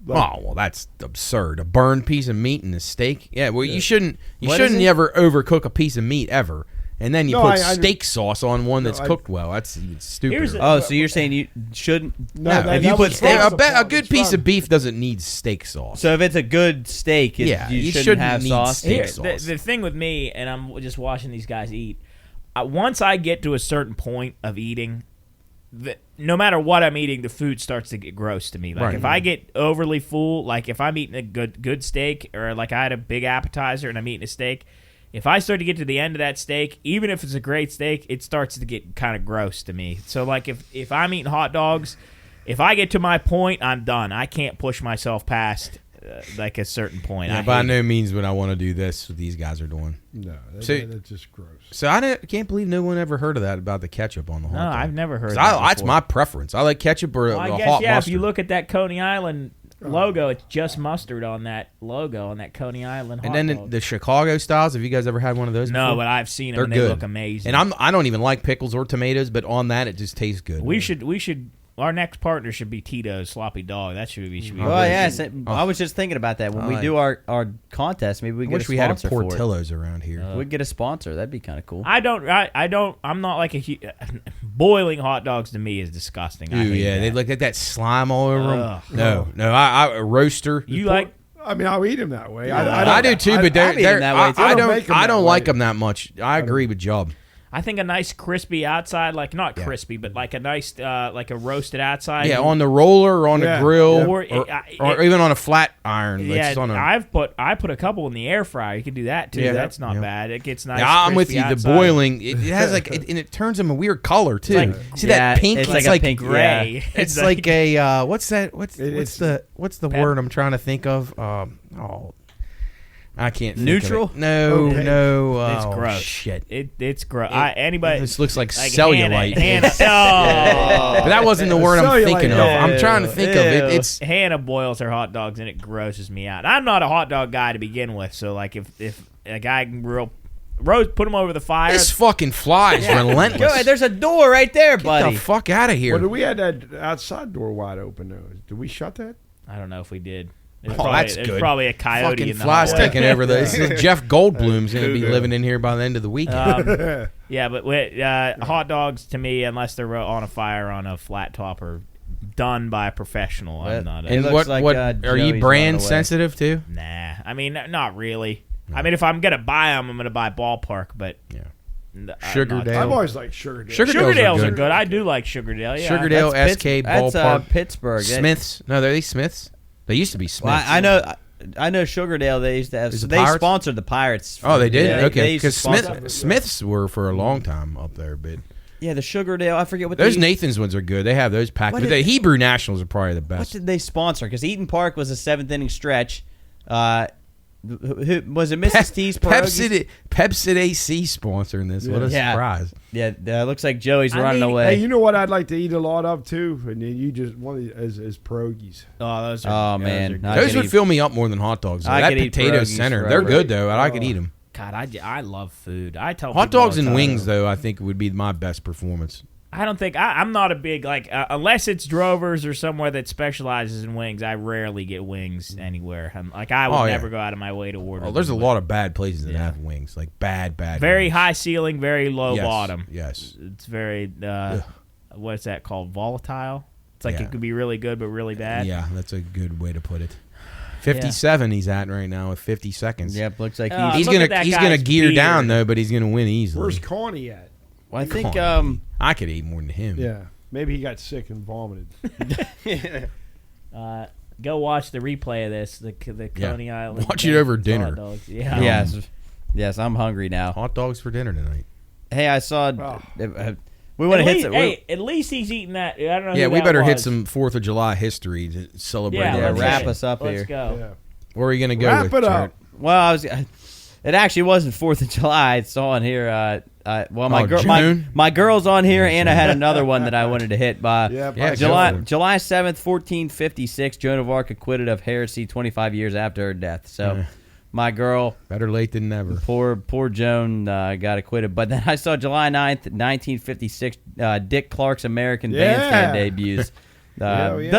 Oh well, that's absurd. A burned piece of meat in a steak. Yeah, well, you shouldn't. You shouldn't ever overcook a piece of meat ever. And then you No, put I- steak sauce on one that's I- cooked well. That's even stupid. Here's the- Oh, so you're saying you shouldn't? No, if you that put was steak, wrong. a good piece of beef doesn't need steak sauce. so if it's a good steak, Yeah, you you shouldn't shouldn't have need sauce. steak Here, sauce. the thing with me, and I'm just watching these guys eat. Once I get to a certain point of eating, no matter what I'm eating, the food starts to get gross to me. Like Right. if I get overly full, like if I'm eating a good steak, or like I had a big appetizer and I'm eating a steak, if I start to get to the end of that steak, even if it's a great steak, it starts to get kind of gross to me. So like if I'm eating hot dogs, if I get to my point, I'm done. I can't push myself past like a certain point. Yeah, I by hate no means would I want to do this. What these guys are doing. No, So- that's just gross. So can't believe no one ever heard of that about the ketchup on the hot No, dog. I've never heard 'Cause that that's before. my preference. I like ketchup or Well, I a guess, hot yeah, mustard. if you look at that Coney Island logo, it's just mustard on that logo, on that Coney Island hot and then dog. the Chicago styles. Have you guys ever had one of those? No, before? but I've seen them They're and good. they look amazing. And I don't even like pickles or tomatoes, but on that it just tastes good. we should our next partner should be Tito's Sloppy Dog. That should be Well, yeah, I was just thinking about that when we do our contest. Maybe we I get wish a we had a sponsor for it. Portillo's around here. We'd get a sponsor. That'd be kind of cool. I'm not like boiling hot dogs to me is disgusting. Ooh, I hate yeah, that. they look like that slime all over Ugh. them. No, I a roaster. You like I mean, I'll eat them that way. I do too, but I've eaten they're that way, too. I They don't make 'em I that don't like way. them that much. I agree with Job. I think a nice crispy outside, like not crispy, but like a nice like a roasted outside. Yeah, on the roller or on the Yeah, grill, yeah. or even on a flat iron. Yeah, That's on a, I put a couple in the air fryer. You can do that too. Yeah. That's not Yeah. bad. It gets nice. yeah, I'm with crispy you. The outside. boiling, it has like, and it turns them a weird color too. like- See Yeah, that pink? it's It's like a like pink gray. It's like a what's that? What's it's- what's the pep- word I'm trying to think of? I can't. Think Neutral? Of it. No, Okay. no. It's Oh, gross. Shit. It's gross. Anybody. This looks like like cellulite. Hannah, oh. But that wasn't the word I'm Cellulite, thinking of. yeah. I'm trying to think of it. Ew. It's Hannah boils her hot dogs and it grosses me out. I'm not a hot dog guy to begin with, so like if a guy can put them over the fire. this fucking fly is relentless. Go ahead, there's a door right there, Get buddy. the fuck out of here. Well, we had that outside door wide open though. Did we shut that? I don't know if we did. That's There's good. probably a coyote Fucking in the flies hallway. taking over the. Jeff Goldblum's going to be living in here by the end of the weekend. Yeah, but hot dogs to me, unless they're on a fire on a flat top, are done by a professional. I'm not. and looks what? like, What Joey's are you running brand away. sensitive too? Nah, I mean, not really. I mean, if I'm gonna buy them, I'm gonna buy Ballpark, but Yeah. I'm Sugardale. I've always liked Sugardale. Sugardales are good. I do like Sugardale. Yeah, Sugardale, That's SK, That's Ballpark, Pittsburgh. Smiths. No, they're these Smiths. They used to be Smiths. Well, I know Sugardale. They used to have. Is So the they Pirates? sponsored the Pirates. Oh, they did. Yeah, Okay, they used to because sponsor- Smiths were for a long time up there, but Yeah, the Sugardale. I forget what those they, Nathan's ones are good. They have those packed. What But did- the Hebrew Nationals are probably the What best. did they sponsor? Because Eaton Park was a seventh inning stretch. Who was it? Mrs. T's pierogies? Pepsi AC sponsoring this. What a Yeah. surprise! Yeah, looks like Joey's running mean, away. Hey, you know what I'd like to eat a lot of too, and then you just one of the, is pierogies. Oh, those are. Oh, man. those are I good. Those could would eat- fill me up more than hot dogs. Though. I That could eat potato pierogies center, forever. they're good though. I could eat them. God, I love food. I tell Hot people all dogs the and time. wings though, I think would be my best performance. I don't think I'm not a big like unless it's Drovers or somewhere that specializes in wings. I rarely get wings anywhere. I would Oh, yeah. never go out of my way to order. Oh, there's a them, lot of bad places that Yeah. have wings, like bad. very wings. high ceiling, very low Yes, bottom. Yes. It's very what's that called? Volatile. It's like Yeah. it could be really good but really bad. Yeah, that's a good way to put it. 57 he's at right now with 50 seconds. Yep, looks like He's look at gonna that he's gonna guy's gear beard. down though, but he's gonna win easily. Where's Connie at? Well, I think Come on. I could eat more than him. Yeah, maybe he got sick and vomited. Go watch the replay of this. The Coney Island. Watch it over dinner. hot dogs. Yeah. yes, I'm hungry now. Hot dogs for dinner tonight. Hey, I saw. Oh. We want to hit. Hey, at least he's eating that. I don't know. Yeah, who we that better hit was. some 4th of July history to celebrate. Yeah, Yeah, let's wrap hit it. us up Let's here. go. Yeah. Where are you gonna go? Wrap with, it up. Jarrett? Well, it actually wasn't 4th of July. It's on here. June? my girl's on here, and I had another one that I wanted to hit by. Yeah, Yeah, July go for it. July 7th, 1456. Joan of Arc acquitted of heresy 25 years after her death. So, my girl, Better late than never. poor Joan, got acquitted. But then I saw July 9th, 1956. Dick Clark's American Bandstand debuts. Hell yeah.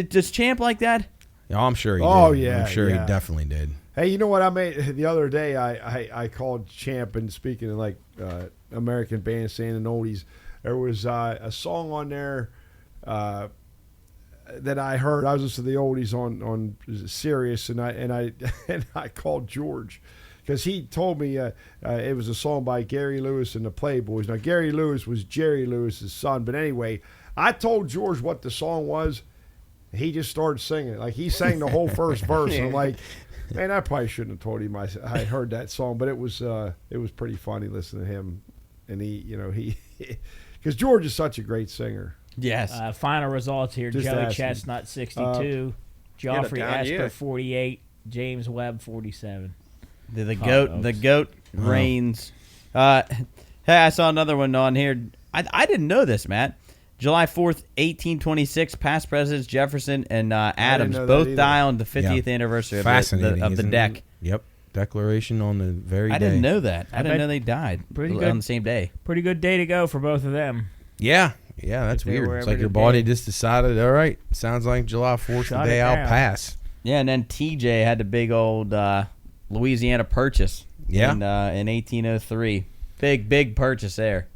Does Champ like that? Yeah, I'm sure he Oh, did. yeah, I'm sure yeah. he definitely did. Hey, you know what I made the other day? I called Champ, and speaking of like American Bandstand and oldies, there was a song on there that I heard. I was listening to the oldies on Sirius, and I called George because he told me it was a song by Gary Lewis and the Playboys. Now Gary Lewis was Jerry Lewis's son, but anyway, I told George what the song was. He just started singing it. Like he sang the whole first verse. And I'm like, man, I probably shouldn't have told him I heard that song, but it was pretty funny listening to him, and he because George is such a great singer. Yes. Final results here: Just Joey asking. Chestnut 62, Joffrey down Esper year. 48, James Webb 47. The Hot goat, dogs. the goat reigns. Hey, I saw another one on here. I didn't know this, Matt. July 4th, 1826, past presidents Jefferson and Adams know that both either. die on the 50th anniversary of Fascinating. the isn't it? deck. Yep. Declaration on the very I day. didn't know that. I bet didn't know they died pretty on good. the same day. Pretty good day to go for both of them. Yeah. Yeah, that's If they weird. were It's ever like your today. body just decided, all right, sounds like July 4th, Shut the day it I'll down. pass. Yeah, and then TJ had the big old Louisiana purchase. Yeah. In 1803. Big purchase there.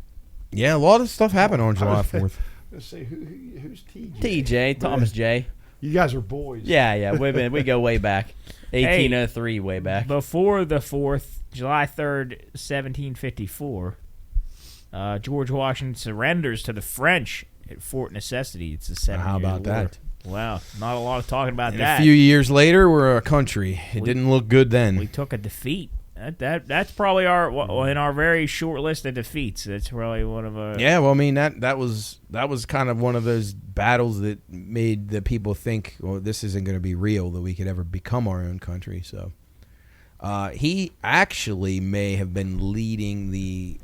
Yeah, a lot of stuff happened on July 4th. Let's say who's TJ? TJ, Thomas J. You guys are boys. Yeah, we go way back. 1803 way back. Before the 4th, July 3rd, 1754, George Washington surrenders to the French at Fort Necessity. It's a 7 How about that? Wow, not a lot of talking about And that. a few years later, we're a country. It didn't look good then. We took a defeat. That's probably in our very short list of defeats. That's probably one of our. Yeah, well, I mean that was kind of one of those battles that made the people think, well, this isn't going to be real, that we could ever become our own country. So he actually may have been leading the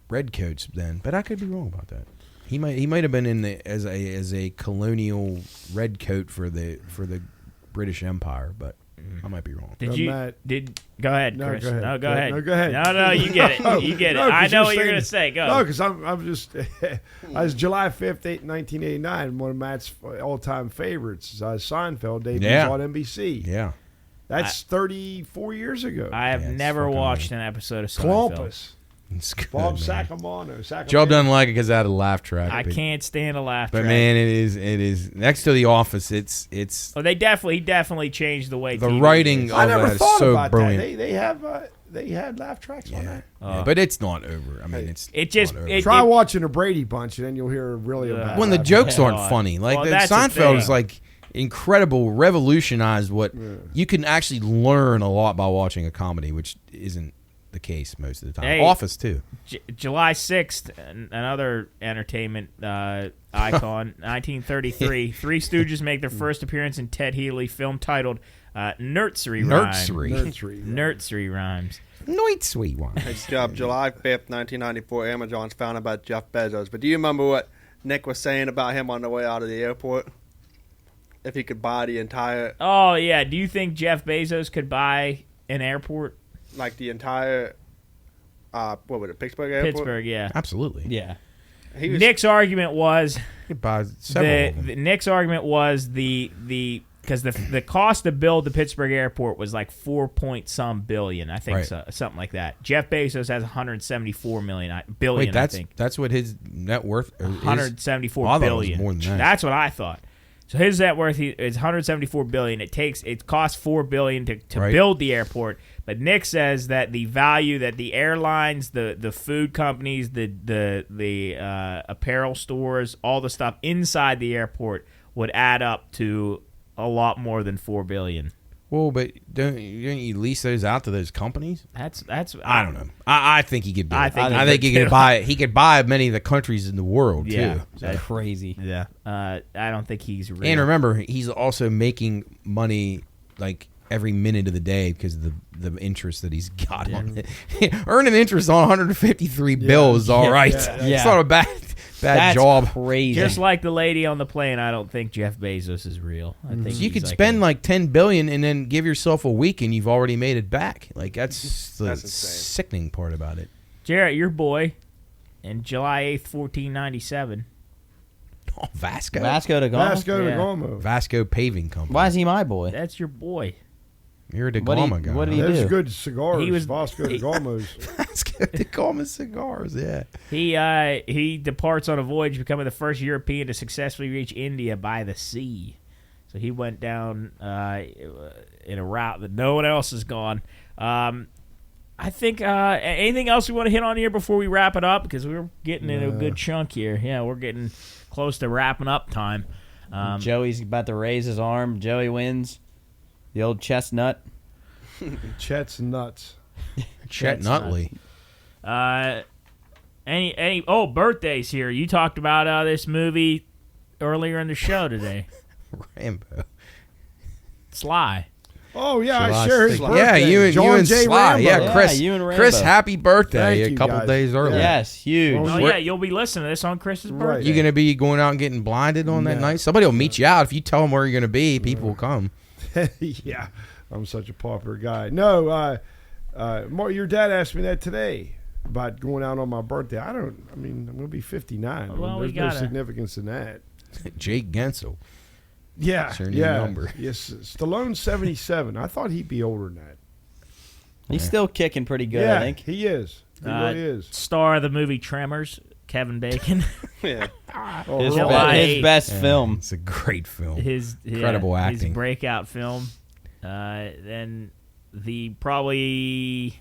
Redcoats then, but I could be wrong about that. He might have been in as a colonial redcoat for the British Empire, but I might be wrong. Go ahead, No, Chris. go ahead. No, go ahead. No, go ahead. No, you get it. You get it. No, 'cause I know what you're saying- gonna say. Go. No, because I'm just. I was July 5th, 1989, one of Matt's all-time favorites. Seinfeld debuts Yeah. on NBC. Yeah. That's 34 years ago. I have Yeah, it's never fucking watched an episode of Seinfeld. Columbus. It's good, Bob man. Sacamano. Job doesn't like it because I had a laugh track. I but- can't stand a laugh But track. man, it is next to The Office. It's Oh, he definitely changed the way the TV writing is. of I never that is thought so about brilliant. that. They had laugh tracks on that. Yeah, but it's not over. I mean, it's It just- not over. it- Try watching a Brady Bunch, and then you'll hear really Yeah. about when the laugh jokes Yeah. aren't funny. Like Well, the that's the Seinfeld is thing. like incredible, revolutionized what you can actually learn a lot by watching a comedy, which isn't the case most of the time. Hey. Office too. July 6th, another entertainment icon, 1933. Three Stooges make their first appearance in Ted Healy film titled Nursery Rhyme. Nursery Rhymes. Night sweet one. It's July 5th, 1994. Amazon's founded by Jeff Bezos. But do you remember what Nick was saying about him on the way out of the airport? If he could buy the entire, Oh, yeah. Do you think Jeff Bezos could buy an airport? like the entire, what was it, Pittsburgh airport? Pittsburgh, yeah. Absolutely. Yeah. He was, Nick's argument was You could buy several of them. Nick's argument was the because the cost to build the Pittsburgh airport was like 4-point-some billion, I think, Right. so, something like that. Jeff Bezos has 174 billion. Wait, I think that's what his net worth is? 174 Oh, I thought it was billion. more than that. That's what I thought. So his net worth is 174 billion. It costs $4 billion to Right. build the airport. But Nick says that the value that the airlines, the food companies, the apparel stores, all the stuff inside the airport would add up to a lot more than $4 billion. Well, but don't you lease those out to those companies? That's I don't know. I think he could do I it. think he I think could he could too. buy. He could buy many of the countries in the world Yeah. too. That's crazy. Yeah. I don't think he's real. And remember, he's also making money like every minute of the day because of the interest that he's got on it. Earning interest on 153 bills is all right. yeah. It's not a bad That's job. crazy. Just like the lady on the plane, I don't think Jeff Bezos is real. I think So you he's could like spend like $10 billion and then give yourself a week and you've already made it back. Like that's the That's insane. sickening part about it. Jarrett, your boy, in July 8th, 1497. Oh, Vasco. Vasco da Gama. Vasco da Yeah. Gama. Vasco Paving Company. Why is he my boy? That's your boy. You're a da What do you- Gama guy. what do you huh? Those do? good cigars. He was- Vasco da Gama's. Vasco da Gama cigars, yeah. He departs on a voyage, becoming the first European to successfully reach India by the sea. So he went down in a route that no one else has gone. I think anything else we want to hit on here before we wrap it up, because we're getting into a good chunk here. Yeah, we're getting close to wrapping up time. Joey's about to raise his arm. Joey wins. The old chestnut. Chet's nuts. Chet That's Nutley. Any birthdays here. You talked about this movie earlier in the show today. Rambo. Sly. Oh yeah, July I share his 6th. birthday. Yeah, you and John J. J. Sly. Rambo. Yeah, Yeah, Chris. you and Rambo. Chris, happy birthday Thank a you, couple guys. days earlier. Yes, huge. Well, Oh We're- yeah, you'll be listening to this on Chris's Right. birthday. You going to be going out and getting blinded on that No. night? Somebody will meet you out. If you tell them where you're going to be, people will come. Yeah, I'm such a popular guy. No, your dad asked me that today about going out on my birthday. I'm going to be 59. Well, we There's no gotta- significance in that. Jake Gensel. Yeah, That's your new yeah. number. Yes, Stallone's 77. I thought he'd be older than that. He's still kicking pretty good, yeah, I think. he is. He really is. Star of the movie Tremors, Kevin Bacon. Yeah. Oh, His, really? July his 8th. best Yeah, film. It's a great film. his Incredible his acting. breakout film. Then the probably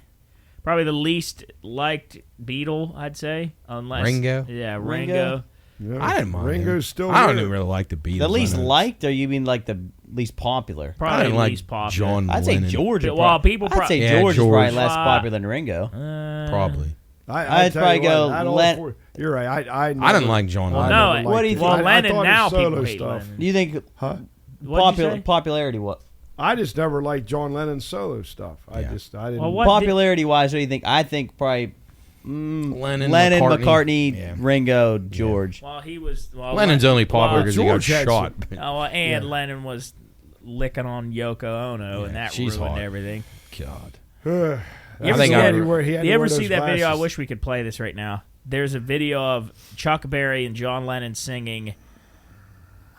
the least liked Beatle, I'd say, unless Ringo? Yeah, Ringo? Ringo. Yeah. I didn't mind Ringo's him. still I don't here. even really like the Beatles. The least I know. liked, or you mean like the least popular? I Probably didn't like least popular. John I'd say Lennon. George. would Well, prob- people I'd say Yeah, George is probably George. less popular than Ringo. Probably. I'd I'd probably go You're right. I didn't like John Well, Lennon. no, never what liked do you it. think? Well, Lennon thought his now solo people hate stuff. Lennon. Do you think Huh? What'd you say? popularity? What I just never liked John Lennon's solo stuff. I Yeah. didn't. Well, what- popularity wise? What do you think? I think probably Lennon, McCartney, Yeah. Ringo, George. Well, he was. Well, Lennon's only popular because he got George had shot. And Lennon was licking on Yoko Ono, Yeah, and that she's ruined hot. everything. God. You ever see that- You You ever see that video? I wish we could play this right now. There's a video of Chuck Berry and John Lennon singing.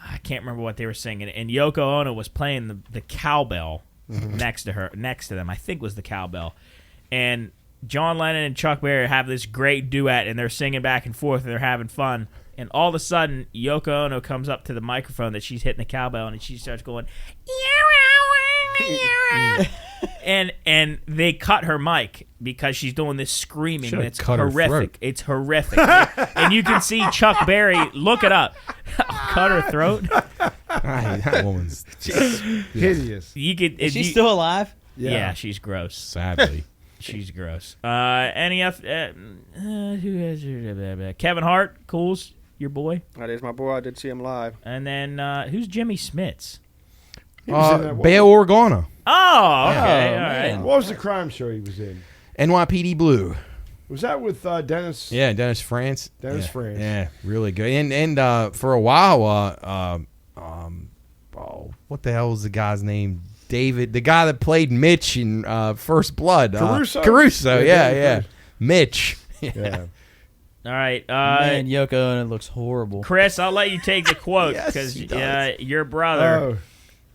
I can't remember what they were singing, and Yoko Ono was playing the cowbell next to them. I think was the cowbell, and John Lennon and Chuck Berry have this great duet, and they're singing back and forth, and they're having fun. And all of a sudden, Yoko Ono comes up to the microphone that she's hitting the cowbell, and she starts going, and they cut her mic because she's doing this screaming Should've that's cut her horrific. throat. It's horrific, and you can see Chuck Berry. Look it up. Cut her throat. That woman's hideous. You could. Is she still alive? Yeah, she's gross. sadly. She's gross. Any who has Kevin Hart, Cools, your boy, That is my boy. I did see him live. and then who's Jimmy Smits? He was in that one. Bail Organa. Oh, okay, Oh, all man. right. What was the crime show he was in? NYPD Blue. Was that with Dennis? Yeah, Dennis France. Dennis yeah. France. Yeah, really good. And for a while, what the hell was the guy's name? David, the guy that played Mitch in First Blood. Caruso? Caruso, Yeah, yeah. David Mitch. Yeah. All right, Man, Yoko Ono looks horrible. Chris, I'll let you take the quote Yes, because he does. your brother.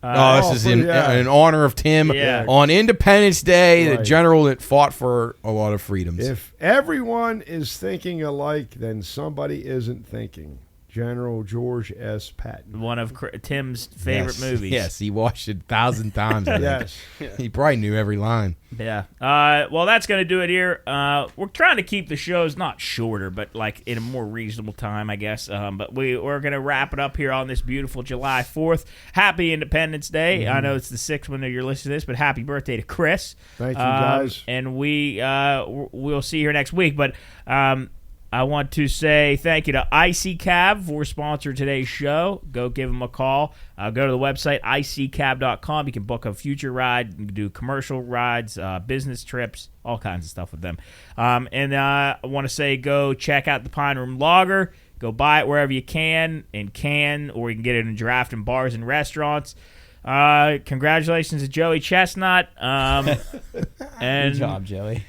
Oh, This is in honor of Tim on Independence Day, the Right. general that fought for a lot of freedoms. If everyone is thinking alike, then somebody isn't thinking. General George S. Patton. One of Tim's favorite movies. Yes, he watched it 1,000 times. I think. Yes. He probably knew every line. Yeah. Well, that's going to do it here. We're trying to keep the shows not shorter, but like in a more reasonable time, I guess. But we're going to wrap it up here on this beautiful July 4th. Happy Independence Day. I know it's the 6th when you're listening to this, but happy birthday to Chris. Thank you, guys. And we'll see you here next week. But I want to say thank you to IC Cab for sponsoring today's show. Go give them a call. Go to the website, iccab.com. You can book a future ride. You can do commercial rides, business trips, all kinds of stuff with them. And I want to say go check out the Pine Room Lager. Go buy it wherever you can, or you can get it in draft in bars and restaurants. Congratulations to Joey Chestnut. And Good job, Joey.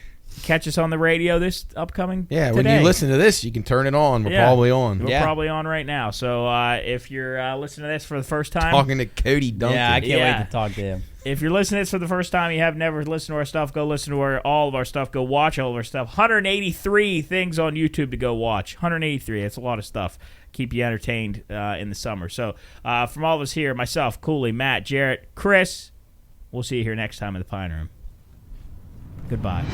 Catch us on the radio this upcoming Yeah, today. when you listen to this, you can turn it on. We're probably on. We're probably on right now. So if you're listening to this for the first time, Talking to Cody Duncan. Yeah, I can't wait to talk to him. if you're listening to this for the first time, you have never listened to our stuff, go listen to all of our stuff. Go watch all of our stuff. 183 things on YouTube to go watch. 183. That's a lot of stuff. Keep you entertained in the summer. So from all of us here, myself, Cooley, Matt, Jarrett, Chris, we'll see you here next time in the Pine Room. Goodbye.